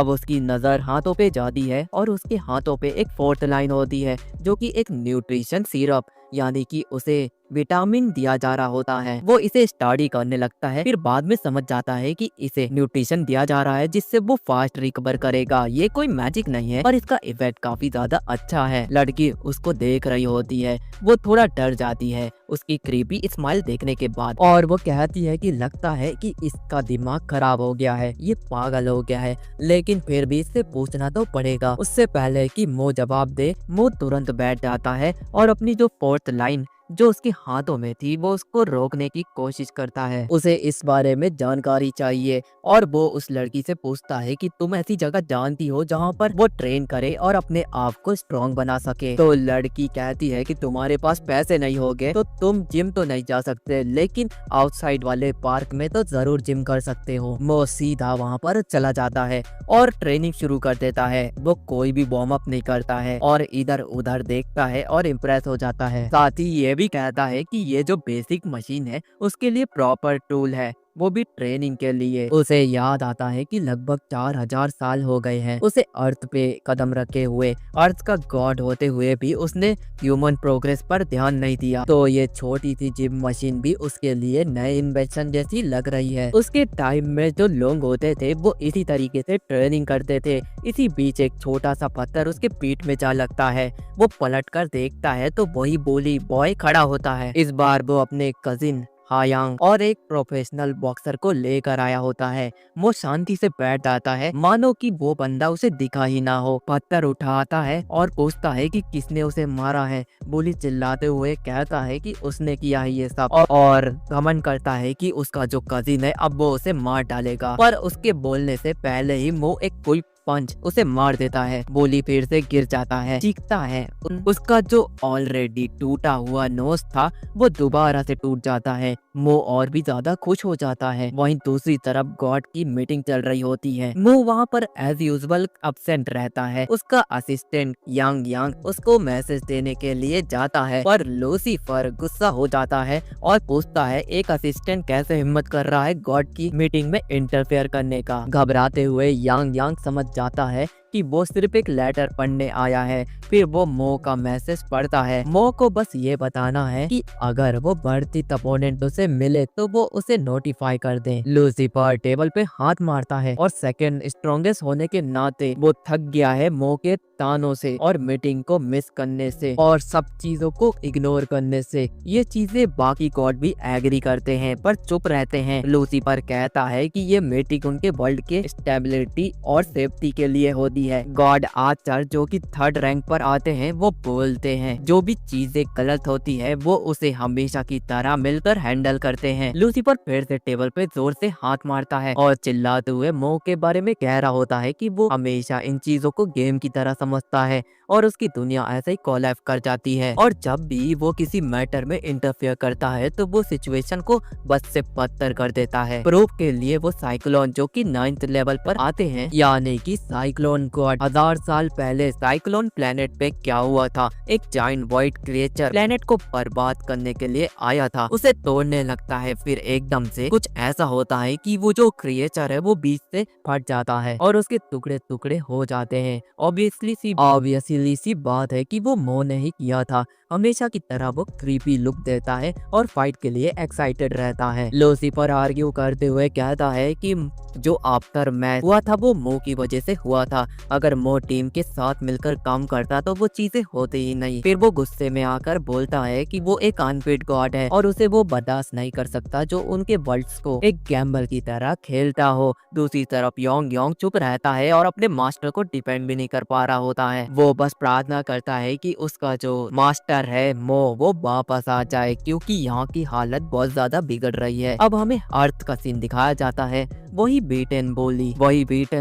उसकी नजर हाथों पे जाती है और उसके हाथों पे एक फोर्थ लाइन होती है जो कि एक न्यूट्रिशन सिरप यानी कि उसे विटामिन दिया जा रहा होता है। वो इसे स्टडी करने लगता है, फिर बाद में समझ जाता है कि इसे न्यूट्रिशन दिया जा रहा है जिससे वो फास्ट रिकवर करेगा। ये कोई मैजिक नहीं है पर इसका इफेक्ट काफी ज्यादा अच्छा है। लड़की उसको देख रही होती है, वो थोड़ा डर जाती है उसकी क्रीपी स्माइल देखने के बाद और वो कहती है कि लगता है कि इसका दिमाग खराब हो गया है, ये पागल हो गया है, लेकिन फिर भी इससे पूछना तो पड़ेगा। उससे पहले कि मो जवाब दे, मो तुरंत बैठ जाता है और अपनी जो फोर्थ लाइन जो उसके हाथों में थी वो उसको रोकने की कोशिश करता है। उसे इस बारे में जानकारी चाहिए और वो उस लड़की से पूछता है कि तुम ऐसी जगह जानती हो जहाँ पर वो ट्रेन करे और अपने आप को स्ट्रॉन्ग बना सके। तो लड़की कहती है कि तुम्हारे पास पैसे नहीं होंगे तो तुम जिम तो नहीं जा सकते, लेकिन आउटसाइड वाले पार्क में तो जरूर जिम कर सकते हो। वो सीधा वहाँ पर चला जाता है और ट्रेनिंग शुरू कर देता है। वो कोई भी वार्म अप नहीं करता है और इधर उधर देखता है और इम्प्रेस हो जाता है। साथ ही ये भी कहता है कि ये जो बेसिक मशीन है उसके लिए प्रॉपर टूल है, वो भी ट्रेनिंग के लिए। उसे याद आता है कि लगभग 4000 साल हो गए हैं उसे अर्थ पे कदम रखे हुए। अर्थ का गॉड होते हुए भी उसने ह्यूमन प्रोग्रेस पर ध्यान नहीं दिया, तो ये छोटी सी जिम मशीन भी उसके लिए नए इन्वेंशन जैसी लग रही है। उसके टाइम में जो लोग होते थे वो इसी तरीके से ट्रेनिंग करते थे। इसी बीच एक छोटा सा पत्थर उसके पीठ में जा लगता है। वो पलट कर देखता है तो वही बोली बॉय खड़ा होता है। इस बार वो अपने कजिन हायांग और एक प्रोफेशनल बॉक्सर को लेकर आया होता है। वो शांति से बैठ जाता है मानो कि वो बंदा उसे दिखा ही ना हो। पत्थर उठाता है और पूछता है कि किसने उसे मारा है। बोली चिल्लाते हुए कहता है कि उसने किया है ये सब और घमंड करता है कि उसका जो कजिन है अब वो उसे मार डालेगा, पर उसके बोलने से पहले ही वो एक क्विक पंच उसे मार देता है। बोली फिर से गिर जाता है, चीखता है। उसका जो ऑलरेडी टूटा हुआ नोज था वो दोबारा से टूट जाता है। मो और भी ज्यादा खुश हो जाता है। वहीं दूसरी तरफ गॉड की मीटिंग चल रही होती है। मो वहाँ पर एज यूजुअल अब्सेंट रहता है। उसका असिस्टेंट यांग यांग उसको मैसेज देने के लिए जाता है, पर लूसीफर गुस्सा हो जाता है और पूछता है एक असिस्टेंट कैसे हिम्मत कर रहा है गॉड की मीटिंग में इंटरफेयर करने का। घबराते हुए यांग यांग समझ जाता है कि वो सिर्फ एक लेटर पढ़ने आया है। फिर वो मो का मैसेज पढ़ता है। मो को बस ये बताना है कि अगर वो बढ़ती अपोनेंट उसे मिले तो वो उसे नोटिफाई कर दे। लूसीफर टेबल पे हाथ मारता है और सेकंड स्ट्रॉन्गेस्ट होने के नाते वो थक गया है मो के तानों से और मीटिंग को मिस करने से और सब चीजों को इग्नोर करने से। ये चीजें बाकी गॉड भी एग्री करते हैं पर चुप रहते हैं। लूसीफर कहता है कि ये मीटिंग उनके वर्ल्ड के स्टेबिलिटी और सेफ्टी के लिए होती है। गॉड आर्चर जो कि 3rd रैंक पर आते हैं वो बोलते हैं जो भी चीजें गलत होती है वो उसे हमेशा की तरह मिलकर हैंडल करते हैं। लूसीफर फिर से टेबल पे जोर से हाथ मारता है और चिल्लाते हुए मो के बारे में कह रहा होता है कि वो हमेशा इन चीजों को गेम की तरह समझता है और उसकी दुनिया ऐसे ही कोलैप्स कर जाती है और जब भी वो किसी मैटर में इंटरफेयर करता है तो वो सिचुएशन को बस से बदतर कर देता है। प्रूफ के लिए वो साइक्लोन जो कि 9th लेवल पर आते हैं यानी कि साइक्लोन गॉड। 1000 साल पहले साइक्लोन प्लेनेट पे क्या हुआ था, एक जायंट वाइट क्रिएचर प्लेनेट को बर्बाद करने के लिए आया था, उसे तोड़ने लगता है। फिर एकदम से कुछ ऐसा होता है कि वो जो क्रिएचर है वो बीच से फट जाता है और उसके टुकड़े टुकड़े हो जाते हैं। ऑब्वियसली सी बात है कि वो मो ने ही किया था। हमेशा की तरह वो क्रीपी लुक देता है और फाइट के लिए एक्साइटेड रहता है। लूसीफर आर्ग्यू करते हुए कहता है कि जो आफ्टर मैच हुआ था वो मो की वजह से हुआ था। अगर मो टीम के साथ मिलकर काम करता तो वो चीजें होती ही नहीं। फिर वो गुस्से में आकर बोलता है कि वो एक अनफिट गॉड है और उसे वो बर्दाश्त नहीं कर सकता जो उनके वर्ल्ड्स को एक गैम्बल की तरह खेलता हो। दूसरी तरफ योंग योंग चुप रहता है और अपने मास्टर को डिपेंड भी नहीं कर पा रहा होता है। वो बस प्रार्थना करता है कि उसका जो मास्टर है मो वो वापस आ जाए क्योंकि यहाँ की हालत बहुत ज्यादा बिगड़ रही है। अब हमें अर्थ का सीन दिखाया जाता है। वही बीटन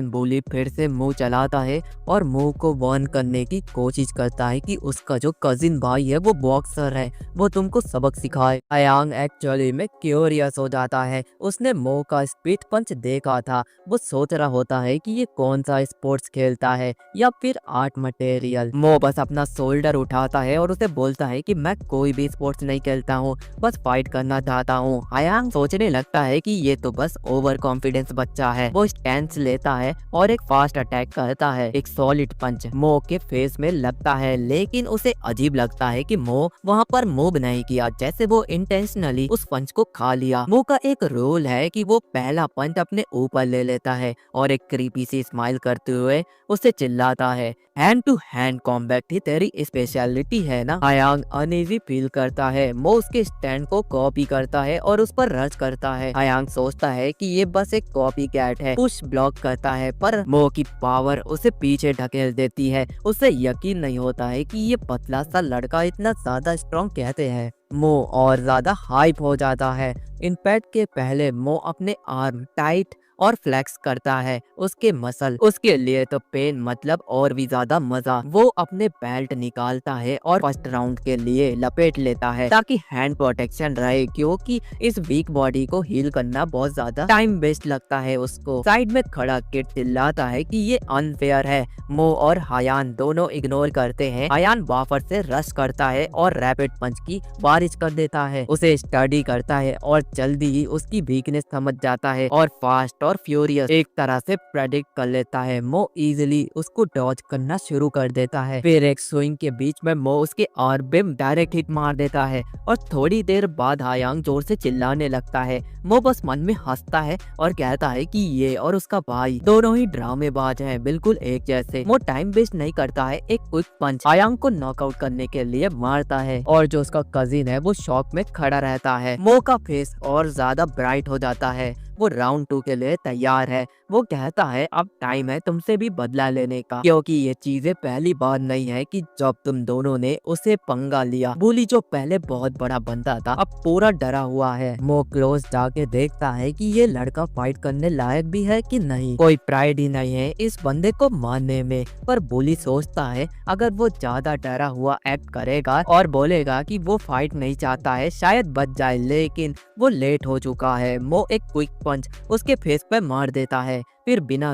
बोली फिर से मुंह चलाता है और मुंह को वार्न करने की कोशिश करता है कि उसका जो कजिन भाई है वो बॉक्सर है, वो तुमको सबक सिखाए। अयांग एक्चुअली में क्यूरियस हो जाता है। उसने मो का स्पीड पंच देखा था। वो सोच रहा होता है कि ये कौन सा स्पोर्ट्स खेलता है या फिर आर्ट मटेरियल। मो बस अपना शोल्डर उठाता है और उसे बोलता है कि मैं कोई भी स्पोर्ट्स नहीं खेलता हूँ, बस फाइट करना चाहता हूँ। अयांग सोचने लगता है कि ये तो बस ओवर कॉन्फिडेंस बच्चा है। वो स्टैंस लेता है और एक फास्ट अटैक करता है। एक सॉलिड पंच मो के फेस में लगता है लेकिन उसे अजीब लगता है कि मो वहाँ पर मूव नहीं किया, जैसे वो इंटेंशनली उस पंच को खा लिया। मो का एक रूल है कि वो पहला पंच अपने ऊपर ले लेता है और एक क्रीपी सी स्माइल करते हुए उसे चिल्लाता है, हैंड टू हैंड कॉम्बैट ही तेरी स्पेशलिटी है ना। अयांग अनईजी फील करता है। मो उसके स्टैंड को कॉपी करता है और उस पर रच करता है। अयांग सोचता है कि ये बस एक कॉपी कैट है, पुश ब्लॉक करता है पर मो की पावर उसे पीछे ढकेल देती है। उसे यकीन नहीं होता है कि ये पतला सा लड़का इतना ज्यादा स्ट्रॉन्ग कहते हैं। मो और ज्यादा हाइप हो जाता है। इम्पैक्ट के पहले मो अपने आर्म टाइट और फ्लेक्स करता है उसके मसल। उसके लिए तो पेन मतलब और भी ज्यादा मजा। वो अपने बेल्ट निकालता है और फर्स्ट राउंड के लिए लपेट लेता है ताकि हैंड प्रोटेक्शन रहे क्योंकि इस वीक बॉडी को हील करना बहुत ज्यादा टाइम वेस्ट लगता है उसको। साइड में खड़ा किड चिल्लाता है कि ये अनफेयर है। मो और हायान दोनों इग्नोर करते हैं। हायान वाफर से रश करता है और रैपिड पंच की बारिश कर देता है। उसे स्टडी करता है और जल्दी ही उसकी वीकनेस समझ जाता है और फास्ट और फ्यूरियस एक तरह से प्रेडिक्ट कर लेता है। मो इजीली उसको डॉज करना शुरू कर देता है। फिर एक स्विंग के बीच में मो उसके आर्म पे डायरेक्ट हिट मार देता है और थोड़ी देर बाद हायांग जोर से चिल्लाने लगता है। मो बस मन में हंसता है और कहता है कि ये और उसका भाई दोनों ही ड्रामेबाज हैं, बिल्कुल एक जैसे। मो टाइम वेस्ट नहीं करता है, एक क्विक पंच हायांग को नॉकआउट करने के लिए मारता है और जो उसका कजिन है वो शॉक में खड़ा रहता है। मो का फेस और ज्यादा ब्राइट हो जाता है। वो राउंड 2 के लिए तैयार है। वो कहता है अब टाइम है तुमसे भी बदला लेने का क्योंकि ये चीजें पहली बार नहीं है कि जब तुम दोनों ने उसे पंगा लिया। बुली जो पहले बहुत बड़ा बंदा था अब पूरा डरा हुआ है। मो क्लोज जाके देखता है कि ये लड़का फाइट करने लायक भी है कि नहीं। कोई प्राइड ही नहीं है इस बंदे को मारने में। पर बुली सोचता है अगर वो ज्यादा डरा हुआ एक्ट करेगा और बोलेगा कि वो फाइट नहीं चाहता है शायद बच जाए, लेकिन वो लेट हो चुका है। मो एक क्विक पंच उसके फेस पे मार देता है। फिर बिना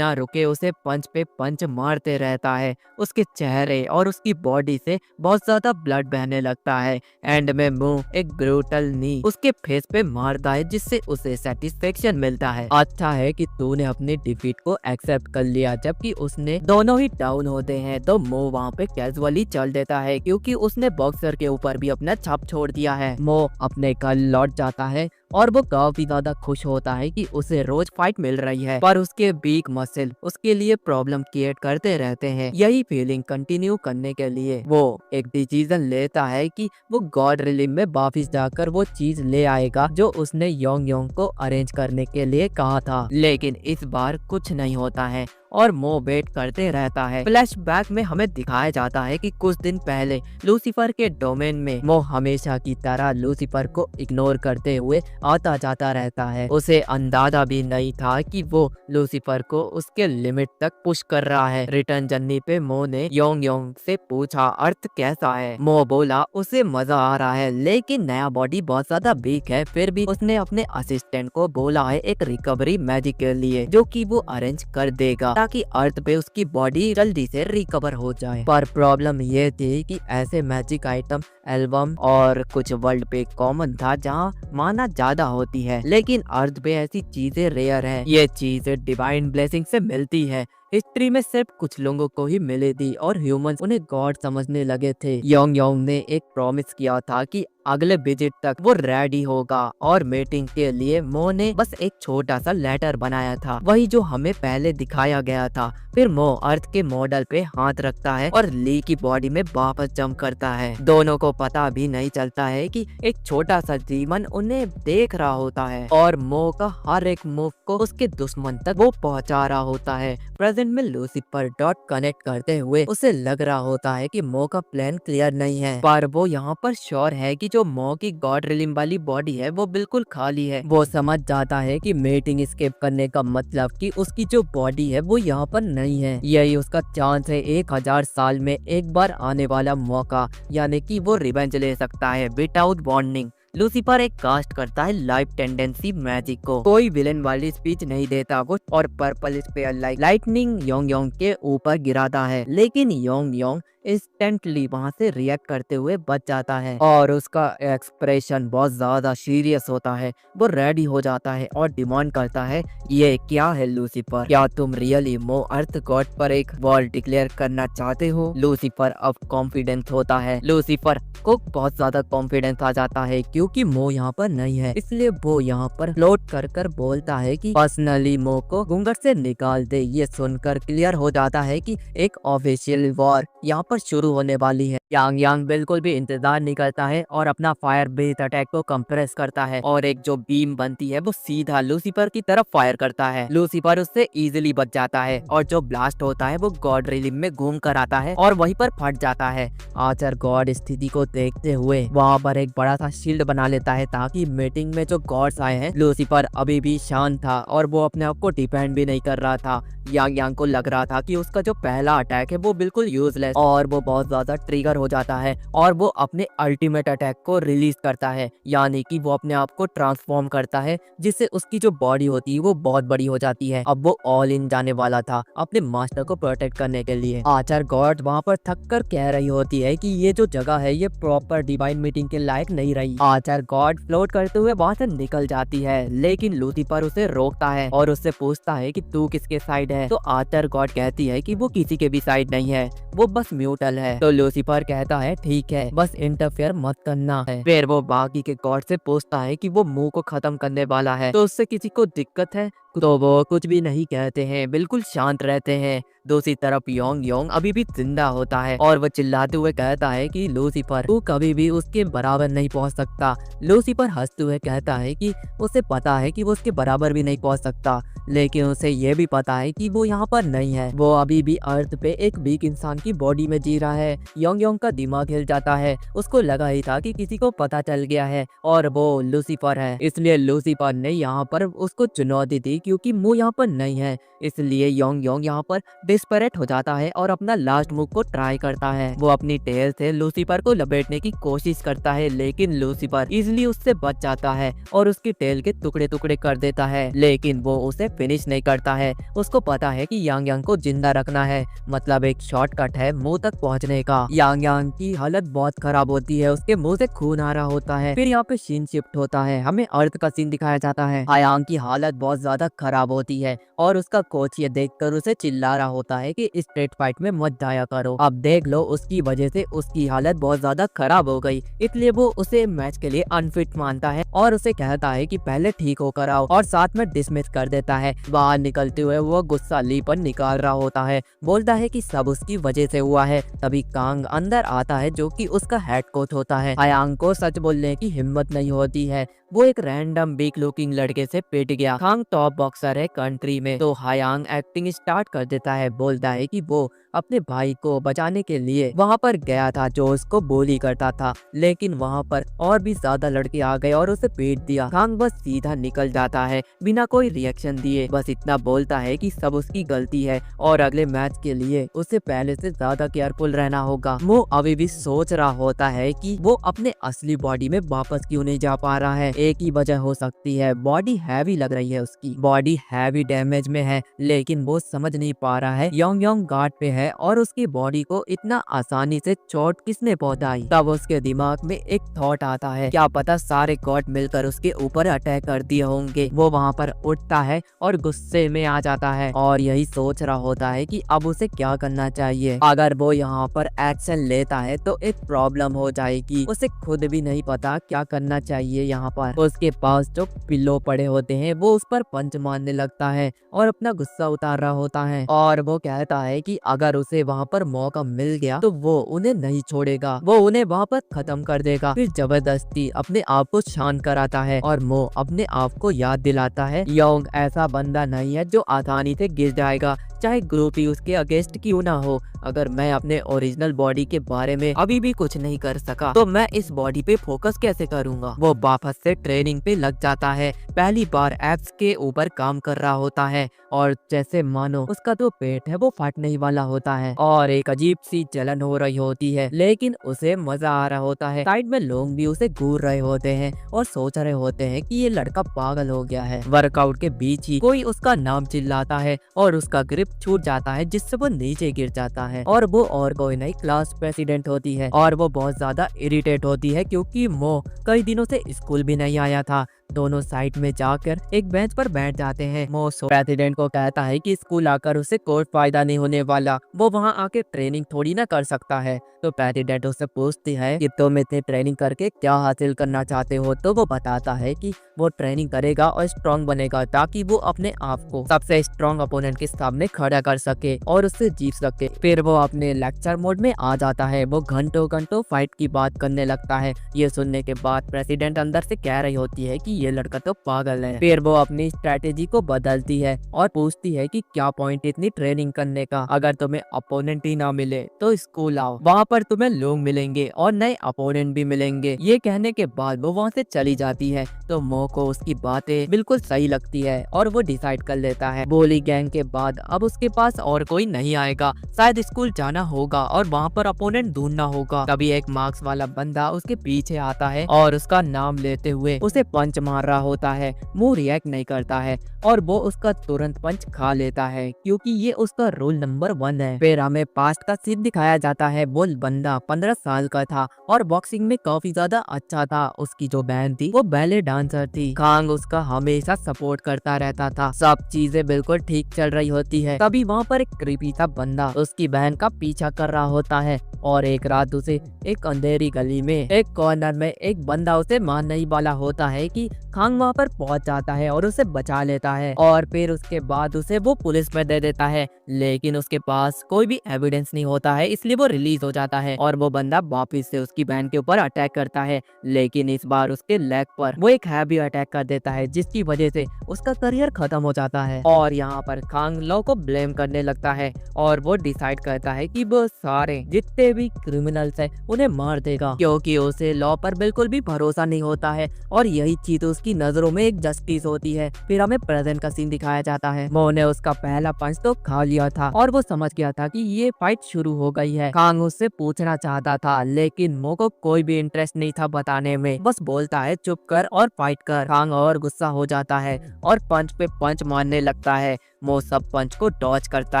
रुके उसे पंच पे पंच मारते रहता है। उसके चेहरे और उसकी बॉडी से बहुत ज्यादा ब्लड बहने लगता है। एंड में मुंह एक ब्रूटल नी उसके फेस पे मारता है जिससे उसे सेटिस्फेक्शन मिलता है। अच्छा है कि तूने अपनी डिफीट को एक्सेप्ट कर लिया। जबकि उसने दोनों ही डाउन होते हैं तो मो वहाँ पे कैजुअली चल देता है क्योंकि उसने बॉक्सर के ऊपर भी अपना छाप छोड़ दिया है। मो अपने घर लौट जाता है और वो काफी ज्यादा खुश होता है कि उसे रोज फाइट मिल रही है, पर उसके वीक मसल उसके लिए प्रॉब्लम क्रिएट करते रहते हैं। यही फीलिंग कंटिन्यू करने के लिए वो एक डिसीजन लेता है कि वो गॉड रिलीम में वापिस जाकर वो चीज ले आएगा जो उसने योंग योंग को अरेंज करने के लिए कहा था। लेकिन इस बार कुछ नहीं होता है और मो वेट करते रहता है। फ्लैशबैक में हमें दिखाया जाता है कि कुछ दिन पहले लूसीफर के डोमेन में मो हमेशा की तरह लूसीफर को इग्नोर करते हुए आता जाता रहता है। उसे अंदाजा भी नहीं था कि वो लूसीफर को उसके लिमिट तक पुश कर रहा है। रिटर्न जर्नी पे मो ने योंग योंग से पूछा अर्थ कैसा है। मो बोला उसे मजा आ रहा है लेकिन नया बॉडी बहुत ज्यादा वीक है। फिर भी उसने अपने असिस्टेंट को बोला है एक रिकवरी मैजिक के लिए जो कि वो अरेंज कर देगा ताकि अर्थ पे उसकी बॉडी जल्दी से रिकवर हो जाए। पर प्रॉब्लम ये थी कि ऐसे मैजिक आइटम एल्बम और कुछ वर्ल्ड पे कॉमन था जहाँ माना ज्यादा होती है, लेकिन अर्थ पे ऐसी चीजें रेयर है। ये चीजें डिवाइन ब्लेसिंग से मिलती है। हिस्ट्री में सिर्फ कुछ लोगों को ही मिली थी और ह्यूमंस उन्हें गॉड समझने लगे थे। योंग योंग ने एक प्रॉमिस किया था कि अगले विजिट तक वो रेडी होगा और मीटिंग के लिए मो ने बस एक छोटा सा लेटर बनाया था, वही जो हमें पहले दिखाया गया था। फिर मो अर्थ के मॉडल पे हाथ रखता है और ली की बॉडी में वापस जंप करता है। दोनों को पता भी नहीं चलता है कि एक छोटा सा डीमन उन्हें देख रहा होता है और मो का हर एक मूव को उसके दुश्मन तक वो पहुंचा रहा होता है। प्रेजेंट में लूसीफर डॉट कनेक्ट करते हुए उसे लग रहा होता है कि मो का प्लान क्लियर नहीं है, पर वो यहाँ पर श्योर है कि जो मो की गॉड रिलीम वाली बॉडी है वो बिल्कुल खाली है। वो समझ जाता है कि मीटिंग स्किप करने का मतलब कि उसकी जो बॉडी है वो यहाँ पर नहीं है। यही उसका चांस है 1000 साल में एक बार आने वाला मौका, यानी कि वो रिवेंज ले सकता है विदाउट वार्निंग। लूसीफर एक कास्ट करता है लाइफ टेंडेंसी मैजिक को। कोई विलेन वाली स्पीच नहीं देता वो और पर्पल स्पेयर लाइक लाइटनिंग योंग योंग के ऊपर गिराता है, लेकिन योंग योंग इंस्टेंटली वहां से रिएक्ट करते हुए बच जाता है और उसका एक्सप्रेशन बहुत ज्यादा सीरियस होता है। वो रेडी हो जाता है और डिमांड करता है ये क्या है लूसीफर, क्या तुम रियली मो अर्थ गॉड पर एक वॉर डिक्लेयर करना चाहते हो। लूसीफर अब कॉन्फिडेंस होता है। लूसीफर को बहुत ज्यादा कॉन्फिडेंस आ जाता है क्योंकि मो यहाँ पर नहीं है, इसलिए वो यहाँ पर फ्लोट कर बोलता है कि पर्सनली मो को घूंघट से निकाल दे। ये सुनकर क्लियर हो जाता है कि एक ऑफिशियल वॉर यहाँ पर शुरू होने वाली है। यांग यांग बिल्कुल भी इंतजार नहीं करता है और अपना फायर बेस्ड अटैक को कंप्रेस करता है और एक जो बीम बनती है वो सीधा लूसीफर की तरफ फायर करता है। लूसीफर उससे इजीली बच जाता है और जो ब्लास्ट होता है वो गॉड रिलीम में घूम कर आता है और वहीं पर फट जाता है। आर्चर गॉड स्थिति को देखते हुए वहाँ पर एक बड़ा सा शील्ड बना लेता है ताकि मीटिंग में जो गॉड्स आए हैं। लूसीफर अभी भी शांत था और वो अपने आप को डिफेंड भी नहीं कर रहा था। यांग यांग को लग रहा था कि उसका जो पहला अटैक है वो बिल्कुल यूजलेस और वो बहुत ज्यादा ट्रिगर हो जाता है और वो अपने अल्टीमेट अटैक को रिलीज करता है, यानी कि वो अपने आप को ट्रांसफॉर्म करता है जिससे उसकी जो बॉडी होती है वो बहुत बड़ी हो जाती है। अब वो ऑल इन जाने वाला था अपने मास्टर को प्रोटेक्ट करने के लिए। आर्चर गॉड वहाँ पर थक कर कह रही होती है कि ये जो जगह है ये प्रॉपर डिवाइन मीटिंग के लायक नहीं रही। आर्चर गॉड फ्लोट करते हुए वहाँ से निकल जाती है, लेकिन लूसीफर उसे रोकता है और उससे पूछता है कि तू किसके साइड है। तो आर्चर गॉड कहती है कि वो किसी के भी साइड नहीं है, वो बस म्यूटल है। तो लूसीफर कहता है ठीक है, बस इंटरफेयर मत करना है। फिर वो बाकी के गॉड से पूछता है कि वो मुंह को खत्म करने वाला है तो उससे किसी को दिक्कत है, तो वो कुछ भी नहीं कहते हैं, बिल्कुल शांत रहते हैं। दूसरी तरफ योंग योंग अभी भी जिंदा होता है और वो चिल्लाते हुए कहता है कि लूसीफर तू कभी भी उसके बराबर नहीं पहुंच सकता। लूसीफर हंसते हुए कहता है कि उसे पता है कि वो उसके बराबर भी नहीं पहुंच सकता, लेकिन उसे ये भी पता है कि वो यहाँ पर नहीं है। वो अभी भी अर्थ पे एक वीक इंसान की बॉडी में जी रहा है। योंग योंग का दिमाग हिल जाता है, उसको लगा ही था कि किसी को पता चल गया है और वो लूसीफर है। इसलिए लूसीफर ने यहाँ पर उसको चुनौती दी क्योंकि मुंह यहाँ पर नहीं है। इसलिए योंग योंग यहाँ पर डिस्परेट हो जाता है और अपना लास्ट मूव को ट्राई करता है। वो अपनी टेल से लूसीफर को लपेटने की कोशिश करता है, लेकिन लूसीफर इजीली उससे बच जाता है और उसकी टेल के टुकड़े टुकड़े कर देता है, लेकिन वो उसे फिनिश नहीं करता है। उसको पता है कि यांग यांग को जिंदा रखना है, मतलब एक शॉर्टकट है मुंह तक पहुंचने का। यांग यांग की हालत बहुत खराब होती है, उसके मुंह से खून आ रहा होता है। फिर यहाँ पे सीन शिफ्ट होता है, हमें अर्थ का सीन दिखाया जाता है। हायांग की हालत बहुत ज्यादा खराब होती है और उसका कोच ये देखकर उसे चिल्ला रहा होता है कि स्ट्रेट फाइट में मत जाया करो। अब देख लो उसकी वजह से उसकी हालत बहुत ज्यादा खराब हो गई, इसलिए वो उसे मैच के लिए अनफिट मानता है और उसे कहता है कि पहले ठीक होकर आओ और साथ में डिसमिस कर देता है। बाहर निकलते हुए वो गुस्सा ली पर निकाल रहा होता है, बोलता है कि सब उसकी वजह से हुआ है। तभी कांग अंदर आता है जो कि उसका हेड कोच होता है। हायांग को सच बोलने की हिम्मत नहीं होती है, वो एक रैंडम वीक लुकिंग लड़के से पिट गया। कांग टॉप बॉक्सर है कंट्री में, तो हायांग एक्टिंग स्टार्ट कर देता है। बोलता है कि वो अपने भाई को बचाने के लिए वहाँ पर गया था जो उसको बोली करता था, लेकिन वहाँ पर और भी ज्यादा लड़के आ गए और उसे पीट दिया। कांग बस सीधा निकल जाता है बिना कोई रिएक्शन दिए, बस इतना बोलता है कि सब उसकी गलती है और अगले मैच के लिए उसे पहले से ज्यादा केयरफुल रहना होगा। वो अभी भी सोच रहा होता है कि वो अपने असली बॉडी में वापस क्यों नहीं जा पा रहा है। एक ही वजह हो सकती है, बॉडी हैवी लग रही है, उसकी बॉडी हैवी डैमेज में है, लेकिन वो समझ नहीं पा रहा है योंग योंग गार्ड पे है और उसकी बॉडी को इतना आसानी से चोट किसने पहुंचाई। तब उसके दिमाग में एक थॉट आता है, क्या पता सारे गॉड मिलकर उसके ऊपर अटैक कर दिए होंगे। वो वहाँ पर उठता है और गुस्से में आ जाता है और यही सोच रहा होता है कि अब उसे क्या करना चाहिए। अगर वो यहाँ पर एक्शन लेता है तो एक प्रॉब्लम हो जाएगी, उसे खुद भी नहीं पता क्या करना चाहिए। यहाँ पर उसके पास जो पिल्लो पड़े होते हैं वो उस पर पंच मारने लगता है और अपना गुस्सा उतार रहा होता है और वो कहता है कि अगर उसे वहाँ पर मौका मिल गया तो वो उन्हें नहीं छोड़ेगा, वो उन्हें वहाँ पर खत्म कर देगा। फिर जबरदस्ती अपने आप को शांत कराता है और मो अपने आप को याद दिलाता है योंग ऐसा बंदा नहीं है जो आसानी से गिर जाएगा, चाहे ग्रुप ही उसके अगेंस्ट क्यों ना हो। अगर मैं अपने ओरिजिनल बॉडी के बारे में अभी भी कुछ नहीं कर सका तो मैं इस बॉडी पे फोकस कैसे करूंगा। वो वापस से ट्रेनिंग पे लग जाता है, पहली बार एब्स के ऊपर काम कर रहा होता है और जैसे मानो उसका जो पेट है वो फटने ही वाला होता है और एक अजीब सी जलन हो रही होती है, लेकिन उसे मजा आ रहा होता है। साइड में लोग भी उसे घूर रहे होते हैं और सोच रहे होते हैं कि ये लड़का पागल हो गया है। वर्कआउट के बीच ही कोई उसका नाम चिल्लाता है और उसका ग्रिप छूट जाता है जिससे वो नीचे गिर जाता है और वो और कोई नहीं क्लास प्रेसिडेंट होती है और वो बहुत ज्यादा इरिटेट होती है क्योंकि मो कई दिनों से स्कूल भी नहीं आया था। दोनों साइड में जाकर एक बेंच पर बैठ जाते हैं। मो प्रेसिडेंट को कहता है कि स्कूल आकर उसे कोई फायदा नहीं होने वाला, वो वहाँ आके ट्रेनिंग थोड़ी ना कर सकता है। तो प्रेसिडेंट उससे पूछती है कि तुम इतने ट्रेनिंग करके क्या हासिल करना चाहते हो। तो वो बताता है कि वो ट्रेनिंग करेगा और स्ट्रॉन्ग बनेगा ताकि वो अपने आप को सबसे स्ट्रॉन्ग अपोनेंट के सामने खड़ा कर सके और उससे जीत सके। फिर वो अपने लेक्चर मोड में आ जाता है, वो घंटों घंटों फाइट की बात करने लगता है। ये सुनने के बाद प्रेसिडेंट अंदर से कह रही होती है कि ये लड़का तो पागल है। फिर वो अपनी स्ट्रेटेजी को बदलती है और पूछती है कि क्या पॉइंट इतनी ट्रेनिंग करने का, अगर तुम्हें अपोनेंट ही ना मिले तो स्कूल आओ, वहाँ पर तुम्हें लोग मिलेंगे और नए अपोनेंट भी मिलेंगे। ये कहने के बाद वो वहाँ से चली जाती है। तो मो को उसकी बातें बिल्कुल सही लगती है और वो डिसाइड कर लेता है बोली गैंग के बाद अब उसके पास और कोई नहीं आएगा, शायद स्कूल जाना होगा और वहाँ पर अपोनेंट ढूंढना होगा। तभी एक मार्क्स वाला बंदा उसके पीछे आता है और उसका नाम लेते हुए उसे पंच मार रहा होता है। मुंह रिएक्ट नहीं करता है और वो उसका तुरंत पंच खा लेता है क्योंकि ये उसका रूल नंबर 1 है। फिर हमें पास्ट का सीन दिखाया जाता है। वो बंदा 15 साल का था और बॉक्सिंग में काफी ज्यादा अच्छा था। उसकी जो बहन थी वो बैले डांसर थी। कांग उसका हमेशा सपोर्ट करता रहता था, सब चीजें बिल्कुल ठीक चल रही होती है। तभी वहाँ पर एक क्रीपी सा बंदा उसकी बहन का पीछा कर रहा होता है और एक रात उसे एक अंधेरी गली में एक कॉर्नर में एक बंदा उसे मारने ही वाला होता है कि कांग वहाँ पर पहुंच जाता है और उसे बचा लेता है और फिर उसके बाद उसे वो पुलिस में दे देता है, लेकिन उसके पास कोई भी एविडेंस नहीं होता है, इसलिए वो रिलीज हो जाता है और वो बंदा वापिस से उसकी बहन के ऊपर अटैक करता है, लेकिन इस बार उसके लेग पर वो एक हैवी अटैक कर देता है जिसकी वजह से उसका करियर खत्म हो जाता है। और यहाँ पर कांग लॉ को ब्लेम करने लगता है और वो डिसाइड करता है कि वो सारे जितने भी क्रिमिनल्स है उन्हें मार देगा क्योंकि उसे लॉ पर बिल्कुल भी भरोसा नहीं होता है और यही चीज उसकी नजरों में एक जस्टिस होती है। फिर हमें प्रेजेंट का सीन दिखाया जाता है। मो ने उसका पहला पंच तो खा लिया था और वो समझ गया था कि ये फाइट शुरू हो गई है। कांग उससे पूछना चाहता था लेकिन मो को कोई भी इंटरेस्ट नहीं था बताने में, बस बोलता है चुप कर और फाइट कर। कांग और गुस्सा हो जाता है और पंच पे पंच मारने लगता है। मो सब पंच को डॉज करता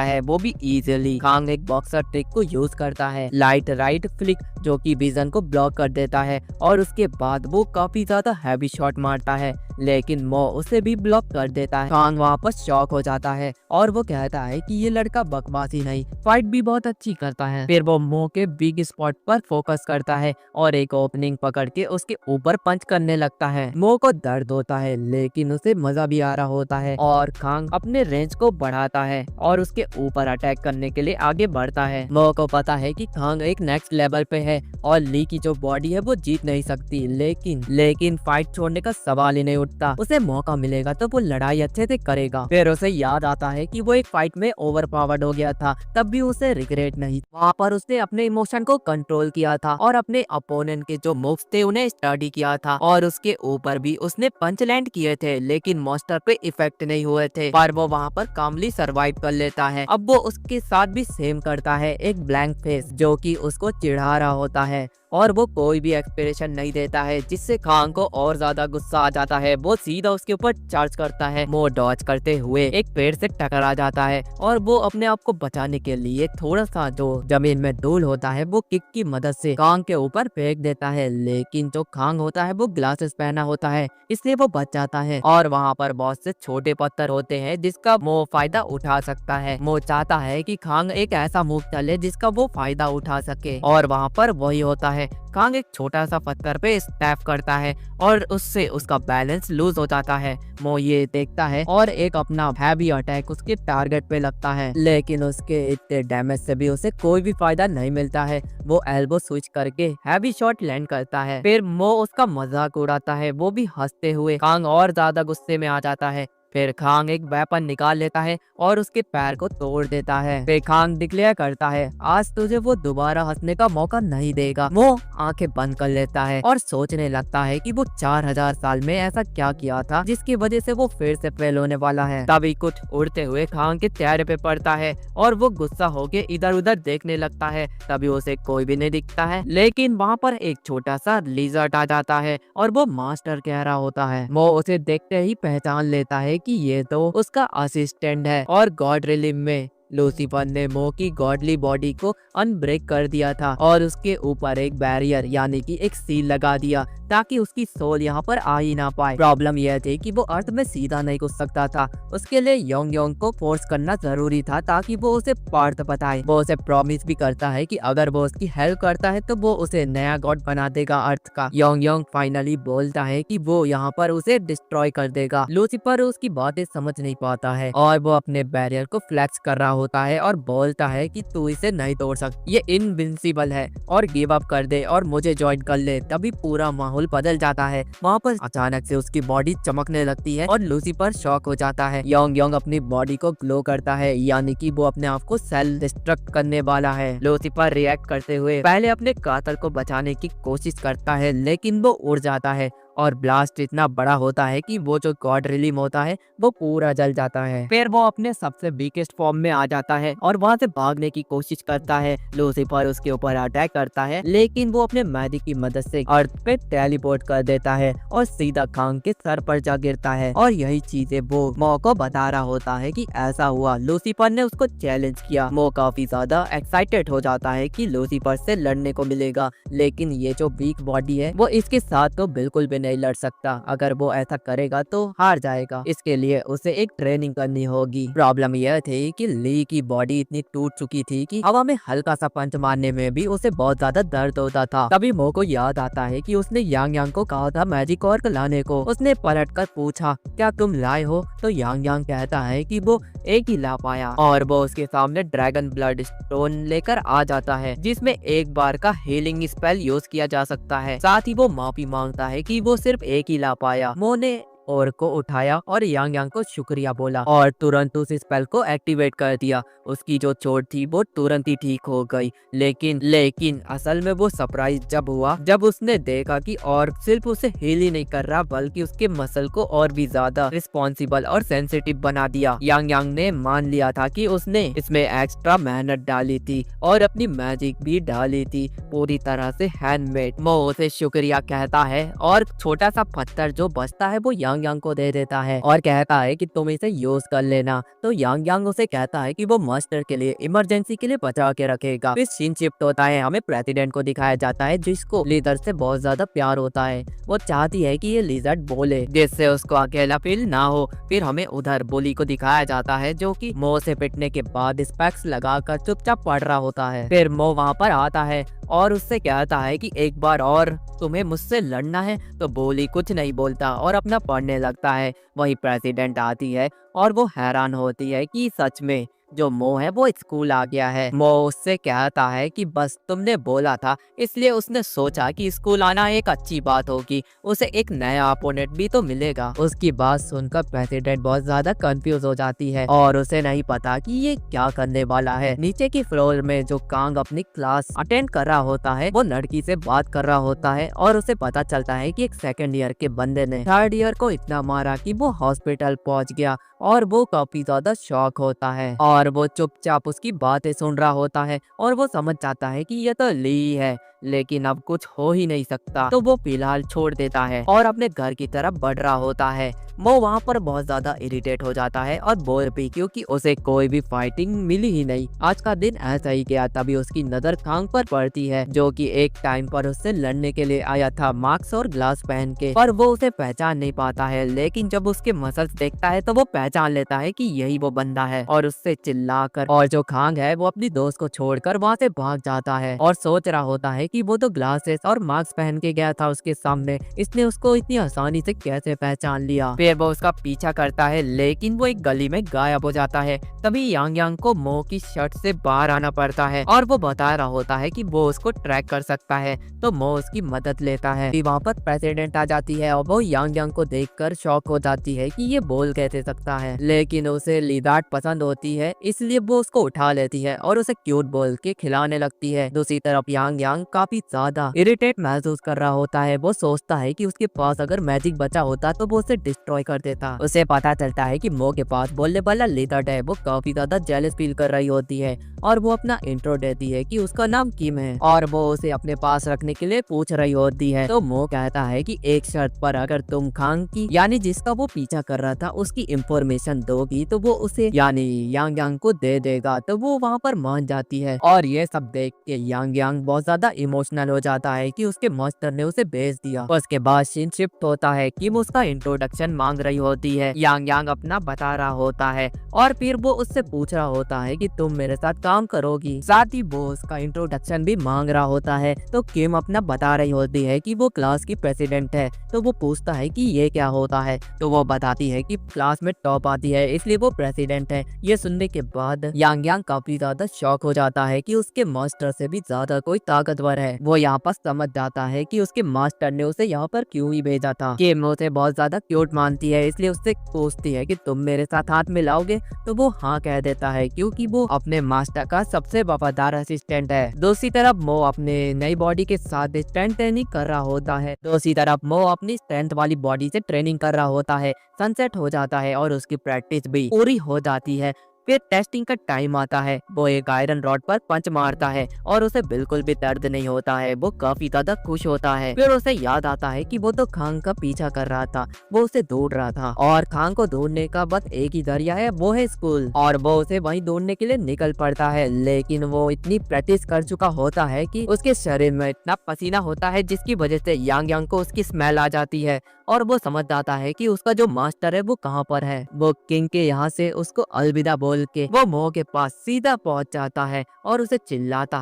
है, वो भी इजीली। खांग एक बॉक्सर ट्रिक को यूज करता है, लाइट राइट फ्लिक, जो कि विजन को ब्लॉक कर देता है और उसके बाद वो काफी ज्यादा हैवी शॉट मारता है, लेकिन मो उसे भी ब्लॉक कर देता है। खांग वहाँ पर शॉक हो जाता है और वो कहता है कि ये लड़का बकवास ही नहीं, फाइट भी बहुत अच्छी करता है। फिर वो मो के वीक स्पॉट पर फोकस करता है और एक ओपनिंग पकड़ के उसके ऊपर पंच करने लगता है। मो को दर्द होता है, लेकिन उसे मजा भी आ रहा होता है और खांग अपने रेंज को बढ़ाता है और उसके ऊपर अटैक करने के लिए आगे बढ़ता है। मो को पता है कि खांग एक नेक्स्ट लेवल पे है और ली की जो बॉडी है वो जीत नहीं सकती, लेकिन फाइट छोड़ने का सवाल ही नहीं उठता। उसे मौका मिलेगा तो वो लड़ाई अच्छे से करेगा। फिर उसे याद आता है कि वो एक फाइट में ओवर पावर्ड हो गया था, तब भी उसे रिग्रेट नहीं। वहाँ पर उसने अपने इमोशन को कंट्रोल किया था और अपने अपोनेंट के जो मूव्स थे उन्हें स्टडी किया था और उसके ऊपर भी उसने पंच लैंड किए थे, लेकिन मॉन्स्टर पे इफेक्ट नहीं हुए थे, पर वो वहाँ पर कामली सरवाइव कर लेता है। अब वो उसके साथ भी सेम करता है, एक ब्लैंक फेस जो कि उसको चिढ़ा रहा होता है और वो कोई भी एक्सप्रेशन नहीं देता है, जिससे खांग को और ज्यादा गुस्सा आ जाता है। वो सीधा उसके ऊपर चार्ज करता है। वो डॉज करते हुए एक पेड़ से टकरा जाता है और वो अपने आप को बचाने के लिए थोड़ा सा जो जमीन में धूल होता है वो किक की मदद से खांग के ऊपर फेंक देता है, लेकिन जो खांग होता है वो ग्लासेस पहना होता है, इसलिए वो बच जाता है। और वहाँ पर बहुत से छोटे पत्थर होते हैं जिसका वो फायदा उठा सकता है। वो चाहता है कि खांग एक ऐसा मूव चले जिसका वो फायदा उठा सके और वहाँ पर वही होता है। खांग एक छोटा सा पत्थर पे स्टैप करता है और उससे उसका बैलेंस लूज हो जाता है। वो ये देखता है और एक अपना हैवी अटैक उसके टारगेट पे लगता है, लेकिन उसके इतने डैमेज से भी उसे कोई भी फायदा नहीं मिलता है। वो एल्बो स्विच करके हैवी शॉट लैंड करता है, फिर वो उसका मजाक उड़ाता है, वो भी हंसते हुए। खांग और ज्यादा गुस्से में आ जाता है। फिर खांग एक वेपन निकाल लेता है और उसके पैर को तोड़ देता है। फिर खांग डिक्लेयर करता है, आज तुझे वो दोबारा हंसने का मौका नहीं देगा। वो आंखें बंद कर लेता है और सोचने लगता है कि वो 4000 साल में ऐसा क्या किया था जिसकी वजह से वो फिर से फेल होने वाला है। तभी कुछ उड़ते हुए खांग के चेहरे पे पड़ता है और वो गुस्सा होके इधर उधर देखने लगता है। तभी उसे कोई भी नहीं दिखता है, लेकिन वहाँ पर एक छोटा सा लिजर्ड आ जाता है और वो मास्टर कह रहा होता है। वो उसे देखते ही पहचान लेता है कि ये तो उसका असिस्टेंट है और गॉड रिलीम में लूसीफर ने मो की गॉडली बॉडी को अनब्रेक कर दिया था और उसके ऊपर एक बैरियर यानी कि एक सील लगा दिया ताकि उसकी सोल यहाँ पर आ ही ना पाए। प्रॉब्लम यह थी कि वो अर्थ में सीधा नहीं घुस सकता था, उसके लिए योंग योंग को फोर्स करना जरूरी था ताकि वो उसे पार्थ बताए। वो उसे प्रॉमिस भी करता है कि अगर वो उसकी हेल्प करता है तो वो उसे नया गॉड बना देगा अर्थ का। योंग योंग फाइनली बोलता है कि वो यहाँ पर उसे डिस्ट्रॉय कर देगा। लूसीफर उसकी बातें समझ नहीं पाता है और वो अपने बैरियर को फ्लेक्स कर रहा होता है और बोलता है कि तू इसे नहीं तोड़ सकता, ये इनविंसिबल है और गिव अप कर दे और मुझे ज्वाइन कर ले। तभी पूरा माहौल बदल जाता है। वहाँ पर अचानक से उसकी बॉडी चमकने लगती है और लूसीफर शॉक हो जाता है। योंग योंग अपनी बॉडी को ग्लो करता है, यानी कि वो अपने आप को सेल्फ डिस्ट्रक्ट करने वाला है। लूसीफर रिएक्ट करते हुए पहले अपने कातल को बचाने की कोशिश करता है, लेकिन वो उड़ जाता है और ब्लास्ट इतना बड़ा होता है कि वो जो गॉड रिलीम होता है वो पूरा जल जाता है। फिर वो अपने सबसे वीकेस्ट फॉर्म में आ जाता है और वहाँ से भागने की कोशिश करता है। लूसीफर उसके ऊपर अटैक करता है, लेकिन वो अपने मैजिक की मदद से अर्थ पे टेलीपोर्ट कर देता है और सीधा खांग के सर पर जा गिरता है और यही चीजें वो मो को बता रहा होता है कि ऐसा हुआ। लूसीफर ने उसको चैलेंज किया। मो काफी ज्यादा एक्साइटेड हो जाता है कि लूसीफर से लड़ने को मिलेगा, लेकिन ये जो वीक बॉडी है वो इसके साथ तो बिल्कुल भी नहीं लड़ सकता। अगर वो ऐसा करेगा तो हार जाएगा, इसके लिए उसे एक ट्रेनिंग करनी होगी। प्रॉब्लम यह थी कि ली की बॉडी इतनी टूट चुकी थी कि हवा में हल्का सा पंच मारने में भी उसे बहुत ज्यादा दर्द होता था। तभी मो को याद आता है कि उसने यांग यांग को कहा था मैजिक ऑर्क लाने को। उसने पलट कर पूछा, क्या तुम लाए हो? तो यांग यांग कहता है कि वो एक ही ला पाया और वो उसके सामने ड्रैगन ब्लड स्टोन लेकर आ जाता है, जिसमें एक बार का हीलिंग स्पेल यूज किया जा सकता है। साथ ही वो माफी मांगता है कि वो सिर्फ एक ही ला पाया। मो ने और को उठाया और यांग यांग को शुक्रिया बोला और तुरंत उस स्पेल को एक्टिवेट कर दिया। उसकी जो चोट थी वो तुरंत ही ठीक हो गई। लेकिन असल में वो सरप्राइज जब हुआ जब उसने देखा कि और सिर्फ उसे हील ही नहीं कर रहा बल्कि उसके मसल को और भी ज्यादा रिस्पॉन्सिबल और सेंसिटिव बना दिया। यांग यांग ने मान लिया था कि उसने इसमें एक्स्ट्रा मेहनत डाली थी और अपनी मैजिक भी डाली थी, पूरी तरह से हैंडमेड। वो उसे शुक्रिया कहता है और छोटा सा पत्थर जो बचता है वो यांग यांग को दे देता है और कहता है कि तुम इसे यूज कर लेना। तो यांग यांग उसे कहता है कि वो मास्टर के लिए इमरजेंसी के लिए बचा के रखेगा। फिर सीन शिफ्ट होता है, हमें प्रेसिडेंट को दिखाया जाता है जिसको लीडर से बहुत ज्यादा प्यार होता है। वो चाहती है कि ये लिजर्ड बोले जिससे उसको अकेला फील ना हो। फिर हमें उधर बुली को दिखाया जाता है जो कि मो से पिटने के बाद स्पेक्स लगाकर चुपचाप पढ़ रहा होता है। फिर मो वहाँ पर आता है और उससे कहता है कि एक बार और तुम्हें मुझसे लड़ना है। तो बोली कुछ नहीं बोलता और अपना पढ़ने लगता है। वही प्रेसिडेंट आती है और वो हैरान होती है कि सच में जो मो है वो स्कूल आ गया है। मो उससे कहता है कि बस तुमने बोला था, इसलिए उसने सोचा कि स्कूल आना एक अच्छी बात होगी, उसे एक नया अपोनेंट भी तो मिलेगा। उसकी बात सुनकर प्रेसिडेंट बहुत ज्यादा कंफ्यूज हो जाती है और उसे नहीं पता कि ये क्या करने वाला है। नीचे की फ्लोर में जो कांग अपनी क्लास अटेंड कर रहा होता है वो लड़की से बात कर रहा होता है और उसे पता चलता है कि एक सेकेंड ईयर के बंदे ने थर्ड ईयर को इतना मारा कि वो हॉस्पिटल पहुंच गया और वो काफी ज्यादा शॉक होता है और वो चुपचाप उसकी बातें सुन रहा होता है और वो समझ जाता है कि ये तो ली है, लेकिन अब कुछ हो ही नहीं सकता। तो वो फिलहाल छोड़ देता है और अपने घर की तरफ बढ़ रहा होता है। वो वहाँ पर बहुत ज्यादा इरिटेट हो जाता है और बोर भी, क्योंकि उसे कोई भी फाइटिंग मिली ही नहीं। आज का दिन ऐसा ही गया। तभी उसकी नजर खांग पर पड़ती है जो कि एक टाइम पर उससे लड़ने के लिए आया था मास्क और ग्लास पहन के, पर वो उसे पहचान नहीं पाता है। लेकिन जब उसके मसल्स देखता है तो वो पहचान लेता है कि यही वो बंदा है और उससे चिल्लाकर, और जो खांग है वो अपनी दोस्त को छोड़कर वहाँ से भाग जाता है और सोच रहा होता है कि वो तो ग्लासेस और मास्क पहन के गया था उसके सामने, इसने उसको इतनी आसानी से कैसे पहचान लिया। फिर वो उसका पीछा करता है लेकिन वो एक गली में गायब हो जाता है। तभी यांग यांग को मो की शर्ट से बाहर आना पड़ता है और वो बता रहा होता है कि वो उसको ट्रैक कर सकता है। तो मो उसकी मदद लेता है। वहाँ पर प्रेसिडेंट आ जाती है और वो यांग यांग को देखकर शॉक हो जाती है कि ये बोल कैसे सकता है, लेकिन उसे लिजार्ड पसंद होती है इसलिए वो उसको उठा लेती है और उसे क्यूट बोल के खिलाने लगती है। दूसरी तरफ यांग यांग काफी ज्यादा इरिटेट महसूस कर रहा होता है। वो सोचता है कि उसके पास अगर मैजिक बचा होता तो वो उसे डिस्ट्रॉय कर देता। उसे पता चलता है कि मो के पास बोलने वाला लिजर्ड है। वो काफी ज्यादा जेलस फील कर रही होती है और वो अपना इंट्रो देती है कि उसका नाम किम है और वो उसे अपने पास रखने के लिए पूछ रही होती है। तो मो कहता है कि एक शर्त पर, अगर तुम खांग की यानी जिसका वो पीछा कर रहा था उसकी इंफॉर्मेशन दोगी तो वो उसे यानी यांग यांग को दे देगा। तो वो वहाँ पर मान जाती है और ये सब देख के यांग यांग बहुत ज्यादा इमोशनल हो जाता है कि उसके मास्टर ने उसे भेज दिया। उसके बाद सीन शिफ्ट होता है कि वो उसका इंट्रोडक्शन मांग रही होती है। यांग यांग अपना बता रहा होता है और फिर वो उससे पूछ रहा होता है कि तुम मेरे साथ काम करोगी। साथ ही वो उसका इंट्रोडक्शन भी मांग रहा होता है। तो किम अपना बता रही होती है कि वो क्लास की प्रेसिडेंट है। तो वो पूछता है कि ये क्या होता है। तो वो बताती है कि क्लास में टॉप आती है इसलिए वो प्रेसिडेंट है। ये सुनने के बाद यांग यांग काफी ज्यादा शॉक हो जाता है कि उसके मास्टर से भी ज्यादा कोई ताकतवर है। वो यहाँ पर समझ जाता है कि उसके मास्टर ने उसे यहाँ पर क्यों ही भेजा था। किम उसे बहुत ज्यादा क्यूट मानती है इसलिए उससे पूछती है कि तुम मेरे साथ हाथ मिलाओगे। तो वो हाँ कह देता है क्योंकि वो अपने मास्टर का सबसे वफादार असिस्टेंट है। दूसरी तरफ मो अपने नई बॉडी के साथ स्ट्रेंथ ट्रेनिंग कर रहा होता है। दूसरी तरफ मो अपनी स्ट्रेंथ वाली बॉडी से ट्रेनिंग कर रहा होता है। सनसेट हो जाता है और उसकी प्रैक्टिस भी पूरी हो जाती है। फिर टेस्टिंग का टाइम आता है। वो एक आयरन रॉड पर पंच मारता है और उसे बिल्कुल भी दर्द नहीं होता है। वो काफी ज्यादा खुश होता है। फिर उसे याद आता है कि वो तो खांग का पीछा कर रहा था, वो उसे ढूंढ रहा था और खांग को ढूंढने का बस एक ही जरिया है, वो है स्कूल। और वो उसे वहीं ढूंढने के लिए निकल पड़ता है। लेकिन वो इतनी प्रैक्टिस कर चुका होता है कि उसके शरीर में इतना पसीना होता है जिसकी वजह से यांग यांग को उसकी स्मेल आ जाती है और वो समझ जाता है कि उसका जो मास्टर है वो कहाँ पर है। वो किंग के यहाँ से उसको अलविदा बोल के वो मो के पास सीधा पहुंच जाता है और उसे चिल्लाता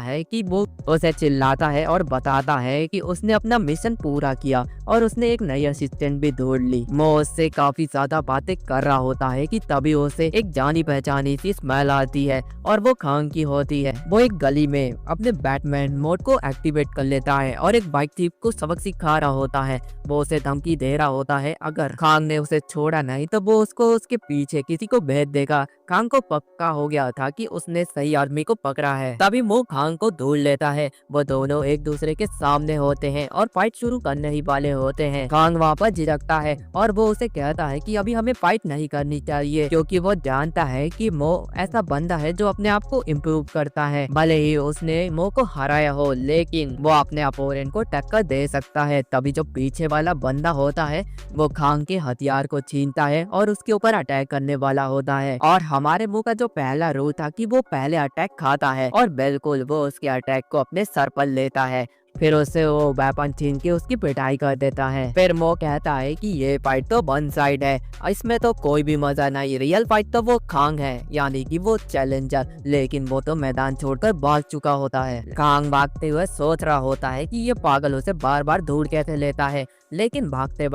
है और बताता है कि उसने अपना मिशन पूरा किया और उसने एक नई असिस्टेंट भी ढूंढ ली। मो उससे काफी ज्यादा बातें कर रहा होता है कि तभी उसे एक जानी पहचानी सी स्मेल आती है और वो खांग की होती है। वो एक गली में अपने बैटमैन मोड को एक्टिवेट कर लेता है और एक बाइक थीफ को सबक सिखा रहा होता है। वो उसे धमकी दे रहा होता है अगर खांग ने उसे छोड़ा नहीं तो वो उसको उसके पीछे किसी को भेज देगा। खांग को को पक्का हो गया था कि उसने सही आदमी को पकड़ा है। तभी मो खांग को ढूंढ लेता है। वो दोनों एक दूसरे के सामने होते हैं और फाइट शुरू करने ही वाले होते हैं। खांग वहाँ पर झिझकता है और वो उसे कहता है कि अभी हमें फाइट नहीं करनी चाहिए, क्योंकि वो जानता है कि मो ऐसा बंदा है जो अपने आप को इम्प्रूव करता है। भले ही उसने मो को हराया हो, लेकिन वो अपने अपोनेंट को टक्कर दे सकता है। तभी जो पीछे वाला बंदा होता है वो खांग के हथियार को छीनता है और उसके ऊपर अटैक करने वाला होता है। और हमारे मुंह का जो पहला रूल था कि वो पहले अटैक खाता है और बिल्कुल वो उसके अटैक को अपने सर पर लेता है। फिर उससे वो वेपन छीन के उसकी पिटाई कर देता है। फिर मो कहता है कि ये फाइट तो वन साइड है, इसमें तो कोई भी मजा नहीं। रियल फाइट तो वो खांग है, यानी कि वो चैलेंजर, लेकिन वो तो मैदान छोड़कर भाग चुका होता है। खांग भागते हुए सोच रहा होता है कि ये पागल उसे बार बार ढूंढ कैसे लेता है, लेकिन भागते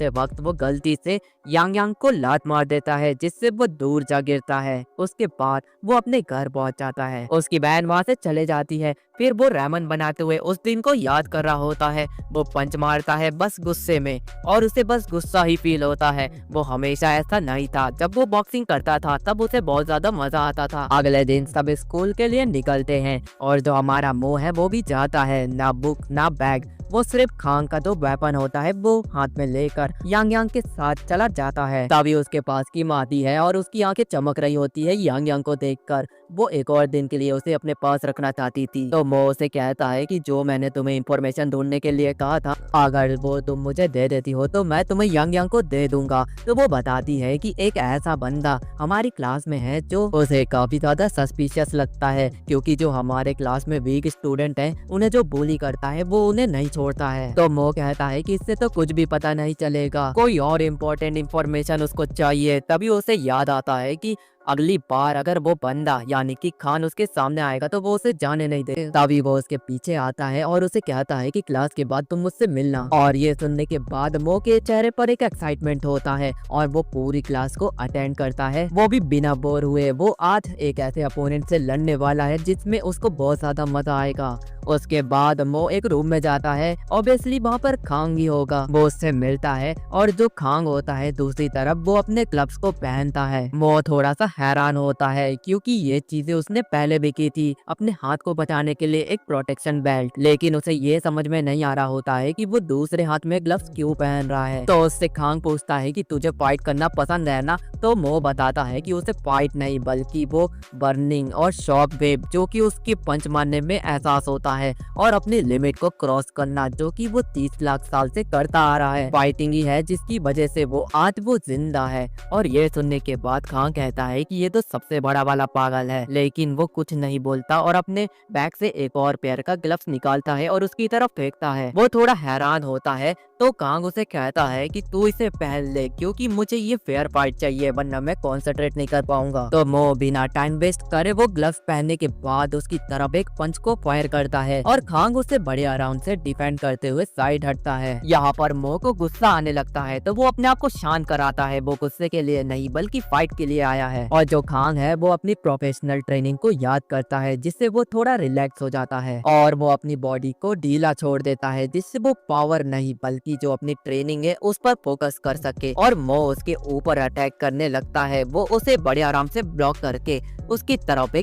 वक्त वो गलती से यांग यांग को लात मार देता है, जिससे वो दूर जा गिरता है। उसके बाद वो अपने घर पहुंच जाता है। उसकी बहन वहां से चले जाती है। फिर वो रेमन बनाते हुए उस दिन को याद कर रहा होता है। वो पंच मारता है बस गुस्से में, और उसे बस गुस्सा ही फील होता है। वो हमेशा ऐसा नहीं था। जब वो बॉक्सिंग करता था तब उसे बहुत ज्यादा मजा आता था। अगले दिन सब स्कूल के लिए निकलते हैं और जो हमारा मो है वो भी जाता है। ना बुक ना बैग, वो सिर्फ खांग का जो वेपन होता है वो हाथ में लेकर यांग यांग के साथ चला जाता है। तभी उसके पास की आती है और उसकी आंखें चमक रही होती है यांग यांग को देखकर। वो एक और दिन के लिए उसे अपने पास रखना चाहती थी। तो मो उसे कहता है कि जो मैंने तुम्हें इंफॉर्मेशन ढूंढने के लिए कहा था, अगर वो तुम मुझे दे देती हो तो मैं तुम्हें यांग यांग को दे दूंगा। तो वो बताती है कि एक ऐसा बंदा हमारी क्लास में है जो उसे काफी ज्यादा सस्पिशियस लगता है, क्योंकि जो हमारे क्लास में वीक स्टूडेंट हैं उन्हें जो बुली करता है वो उन्हें नहीं छोड़ता है। तो मो कहता है कि इससे तो कुछ भी पता नहीं चलेगा, कोई और इम्पोर्टेंट इंफॉर्मेशन उसको चाहिए। तभी उसे याद आता है कि अगली बार अगर वो बंदा यानी कि खान उसके सामने आएगा तो वो उसे जाने नहीं दे। तभी वो उसके पीछे आता है और उसे कहता है कि क्लास के बाद तुम मुझसे मिलना। और ये सुनने के बाद मो के चेहरे पर एक एक्साइटमेंट होता है और वो पूरी क्लास को अटेंड करता है, वो भी बिना बोर हुए। वो आज एक ऐसे अपोनेंट से लड़ने वाला है जिसमें उसको बहुत ज्यादा मजा आएगा। उसके बाद मो एक रूम में जाता है। ऑब्वियसली वहाँ पर खांग ही होगा। वो उससे मिलता है और जो खांग होता है दूसरी तरफ वो अपने ग्लव्स को पहनता है। मो थोड़ा सा हैरान होता है क्योंकि ये चीजें उसने पहले भी की थी, अपने हाथ को बचाने के लिए एक प्रोटेक्शन बेल्ट, लेकिन उसे ये समझ में नहीं आ रहा होता है कि वो दूसरे हाथ में ग्लव्स क्यों पहन रहा है। तो उससे खांग पूछता है कि तुझे फाइट करना पसंद है ना? तो मो बताता है कि उसे फाइट नहीं बल्कि वो बर्निंग और शॉक वेव जो कि उसकी पंच मारने में एहसास होता है, और अपनी लिमिट को क्रॉस करना जो कि वो 30 लाख साल से करता आ रहा है। फाइटिंग ही है जिसकी वजह से वो आज वो जिंदा है। और ये सुनने के बाद खान कहता है कि ये तो सबसे बड़ा वाला पागल है, लेकिन वो कुछ नहीं बोलता और अपने बैग से एक और पेयर का ग्लव्स निकालता है और उसकी तरफ फेंकता है। वो थोड़ा हैरान होता है तो कांग उसे कहता है कि तू इसे पहन ले क्योंकि मुझे ये फेयर फाइट चाहिए, वरना मैं कॉन्सेंट्रेट नहीं कर पाऊंगा। तो मो बिना टाइम वेस्ट करे वो ग्लव्स पहनने के बाद उसकी तरफ एक पंच को फायर करता है और खांग उसे बड़े आराम से डिफेंड करते हुए साइड हटता है। यहाँ पर मो को गुस्सा आने लगता है तो वो अपने आप को शांत कराता है। वो गुस्से के लिए नहीं बल्कि फाइट के लिए आया है। और जो खांग है वो अपनी प्रोफेशनल ट्रेनिंग को याद करता है जिससे वो थोड़ा रिलैक्स हो जाता है और वो अपनी बॉडी को ढीला छोड़ देता है जिससे वो पावर नहीं बल्कि जो अपनी ट्रेनिंग है उस पर फोकस कर सके। और मो उसके ऊपर अटैक करने लगता है। वो उसे बड़े आराम से ब्लॉक करके उसकी तरफ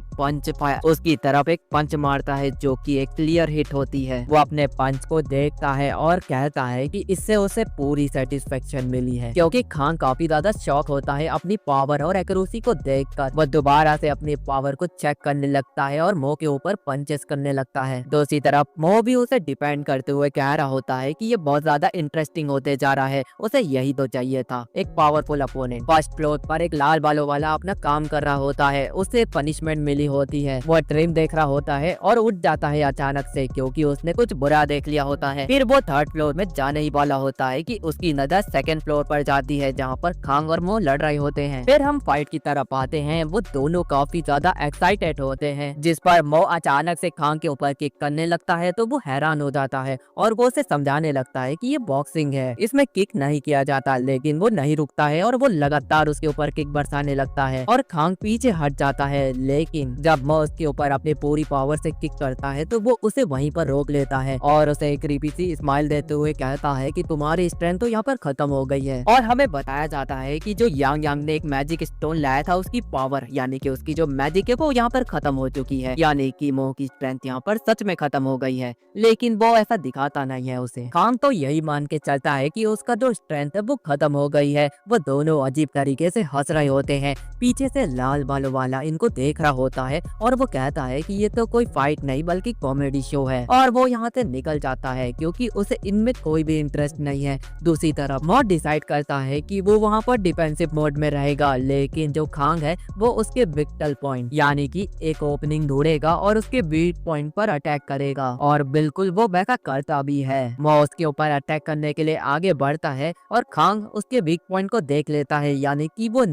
एक पंच मारता है जो कि एक क्लियर हिट होती है। वो अपने पंच को देखता है और कहता है कि इससे उसे पूरी सेटिस्फेक्शन मिली है, क्योंकि खान काफी ज्यादा शॉक होता है अपनी पावर और एक्यूरेसी को देखकर। वो दोबारा से अपनी पावर को चेक करने लगता है और मो के ऊपर पंचेस करने लगता है। दूसरी तरफ मो भी उसे डिपेंड करते हुए कह रहा होता है कि ये बहुत ज्यादा इंटरेस्टिंग होते जा रहा है, उसे यही तो चाहिए था, एक पावरफुल अपोनेंट। फर्स्ट फ्लोर पर एक लाल बालों वाला अपना काम कर रहा होता है, उसे पनिशमेंट मिली होती है। वो ट्रिम देख रहा होता है और उठ जाता है अचानक से क्योंकि उसने कुछ बुरा देख लिया होता है। फिर वो थर्ड फ्लोर में जाने ही वाला होता है कि उसकी नजर सेकंड फ्लोर पर जाती है जहाँ पर खांग और मो लड़ रहे होते हैं। फिर हम फाइट की तरफ आते हैं। वो दोनों काफी ज्यादा एक्साइटेड होते हैं, जिस पर मो अचानक से खांग के ऊपर किक करने लगता है तो वो हैरान हो जाता है और वो उसे समझाने लगता है कि ये बॉक्सिंग है, इसमें किक नहीं किया जाता, लेकिन वो नहीं रुकता है और वो लगातार उसके ऊपर किक बरसाने लगता है और खांग पीछे हट जाता है। लेकिन जब मो उसके ऊपर अपनी पूरी पावर से किक करता है तो वो उसे वहीं पर रोक लेता है और उसे एक क्रीपी सी स्माइल देते हुए कहता है कि तुम्हारी स्ट्रेंथ तो यहाँ पर खत्म हो गई है। और हमें बताया जाता है कि जो यांग यांग ने एक मैजिक स्टोन लाया था उसकी पावर यानी कि उसकी जो मैजिक है वो यहाँ पर खत्म हो चुकी है, यानी कि मो की स्ट्रेंथ यहाँ पर सच में खत्म हो गई है। लेकिन वो ऐसा दिखाता नहीं है उसे। खान तो यही मान के चलता है कि उसका जो स्ट्रेंथ है वो खत्म हो गई है। वो दोनों अजीब तरीके से हंस रहे होते हैं। पीछे से लाल बालों वाला इनको देख रहा होता है और वो कहता है कि ये तो कोई फाइट नहीं बल्कि कॉमेडी शो है, और वो यहाँ से निकल जाता है क्योंकि उसे इनमें कोई भी इंटरेस्ट नहीं है। दूसरी तरफ मो डिसाइड करता है कि वो वहाँ पर डिफेंसिव मोड में रहेगा, लेकिन जो खांग है वो उसके विक्टल पॉइंट यानी कि एक ओपनिंग ढूंढेगा और उसके वीक पॉइंट पर अटैक करेगा, और बिल्कुल वो वैसा करता भी है। मो उसके ऊपर अटैक करने के लिए आगे बढ़ता है और खांग उसके वीक पॉइंट को देख लेता है यानी कि वो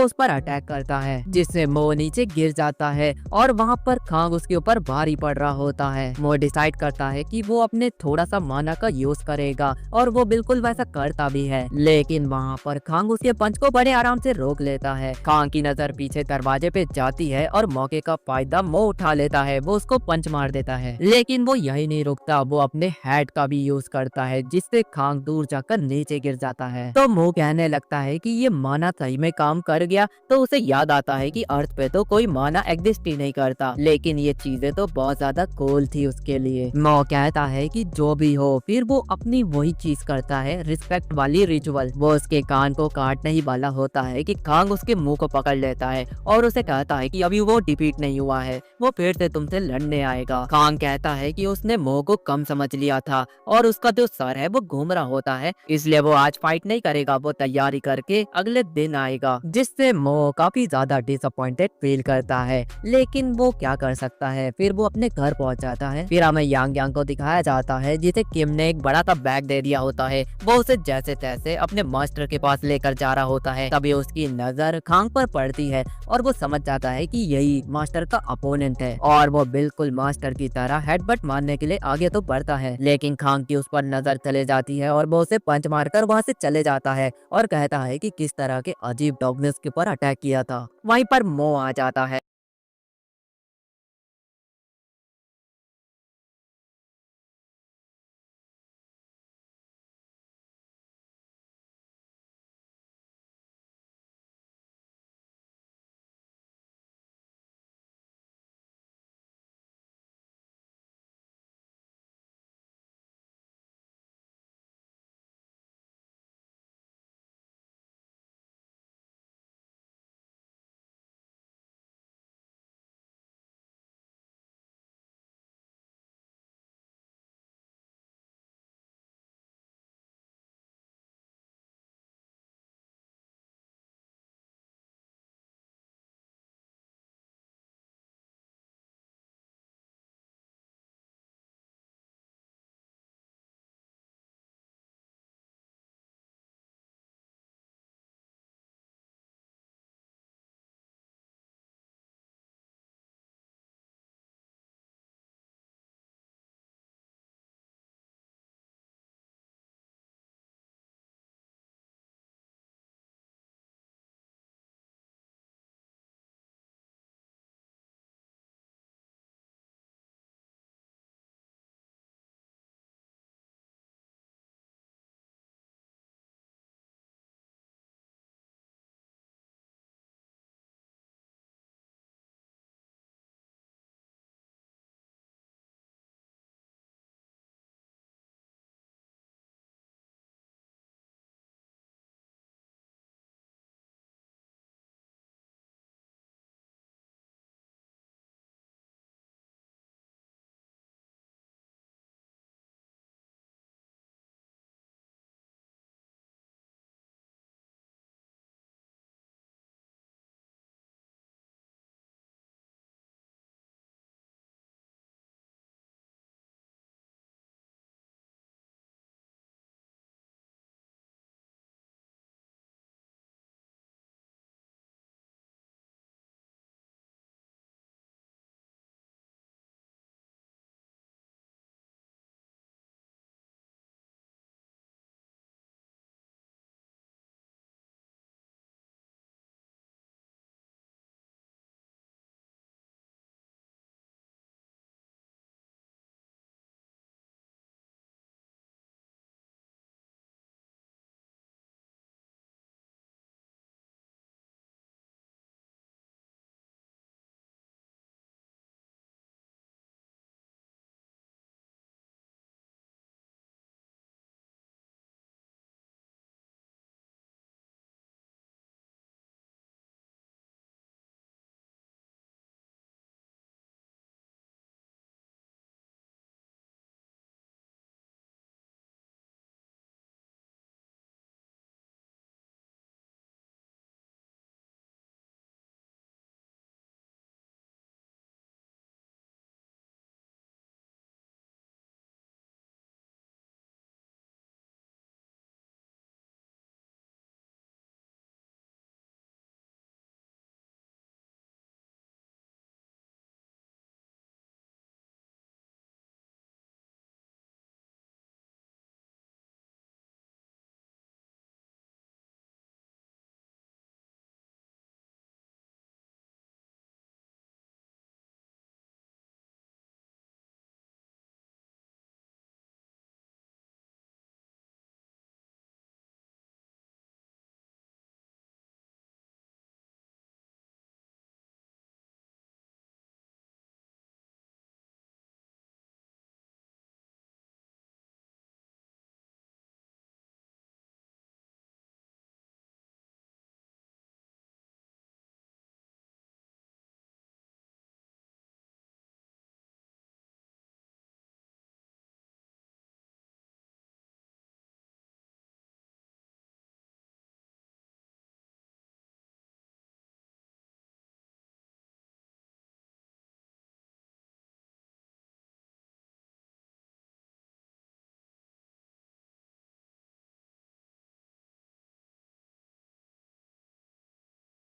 उस पर अटैक करता है, जिससे मो नीचे गिर जाता है और वहाँ पर खांग उसके ऊपर भारी पड़ रहा होता है। मो डिसाइड करता है कि वो अपने थोड़ा सा माना का यूज करेगा और वो बिल्कुल वैसा करता भी है, लेकिन वहाँ पर खांग उसके पंच को बड़े आराम से रोक लेता है। खांग की नजर पीछे दरवाजे पे जाती है और मौके का फायदा मो उठा लेता है। वो उसको पंच मार देता है, लेकिन वो यही नहीं रुकता, वो अपने हेड का भी यूज करता है जिससे खांग दूर जाकर नीचे गिर जाता है। तो मो कहने लगता है कि ये माना सही में काम कर गया। तो उसे याद आता है कि अर्थ पे तो कोई माना एग्जिस्ट ही नहीं करता, लेकिन ये चीजें तो बहुत ज्यादा कूल थी उसके लिए। मो कहता है कि जो भी हो, फिर वो अपनी वही चीज करता है, रिस्पेक्ट वाली रिचुअल। वो उसके कान को काटने ही वाला होता है कि खांग उसके मुंह को पकड़ लेता है और उसे कहता है कि अभी वो डिफीट नहीं हुआ है, वो फिर से तुमसे लड़ने आएगा। खांग कहता है कि उसने मो को कम समझ लिया था और उसका जो सर है वो घूम रहा होता है, इसलिए वो आज फाइट नहीं करेगा, वो तैयारी करके अगले दिन आएगा, जिससे मो काफी ज्यादा डिसअपॉइंटेड फील करता है। लेकिन वो क्या कर सकता है, फिर वो अपने घर पहुंच जाता है। फिर हमें यांग यांग को दिखाया जाता है जिसे किम ने एक बड़ा सा बैग दे दिया होता है। वो उसे जैसे तैसे अपने मास्टर के पास लेकर जा रहा होता है। तभी उसकी नजर खांग पर पड़ती है और वो समझ जाता है कि यही मास्टर का अपोनेंट है, और वो बिल्कुल मास्टर की तरह हेडबट मारने के लिए आगे तो बढ़ता है, लेकिन खांग की उस पर नजर चले जाती है और वो उसे पंच मारकर वहाँ से चले जाता है और कहता है कि किस तरह के अजीब डॉगनेस के ऊपर अटैक किया था। वहीं पर मो आ जाता है।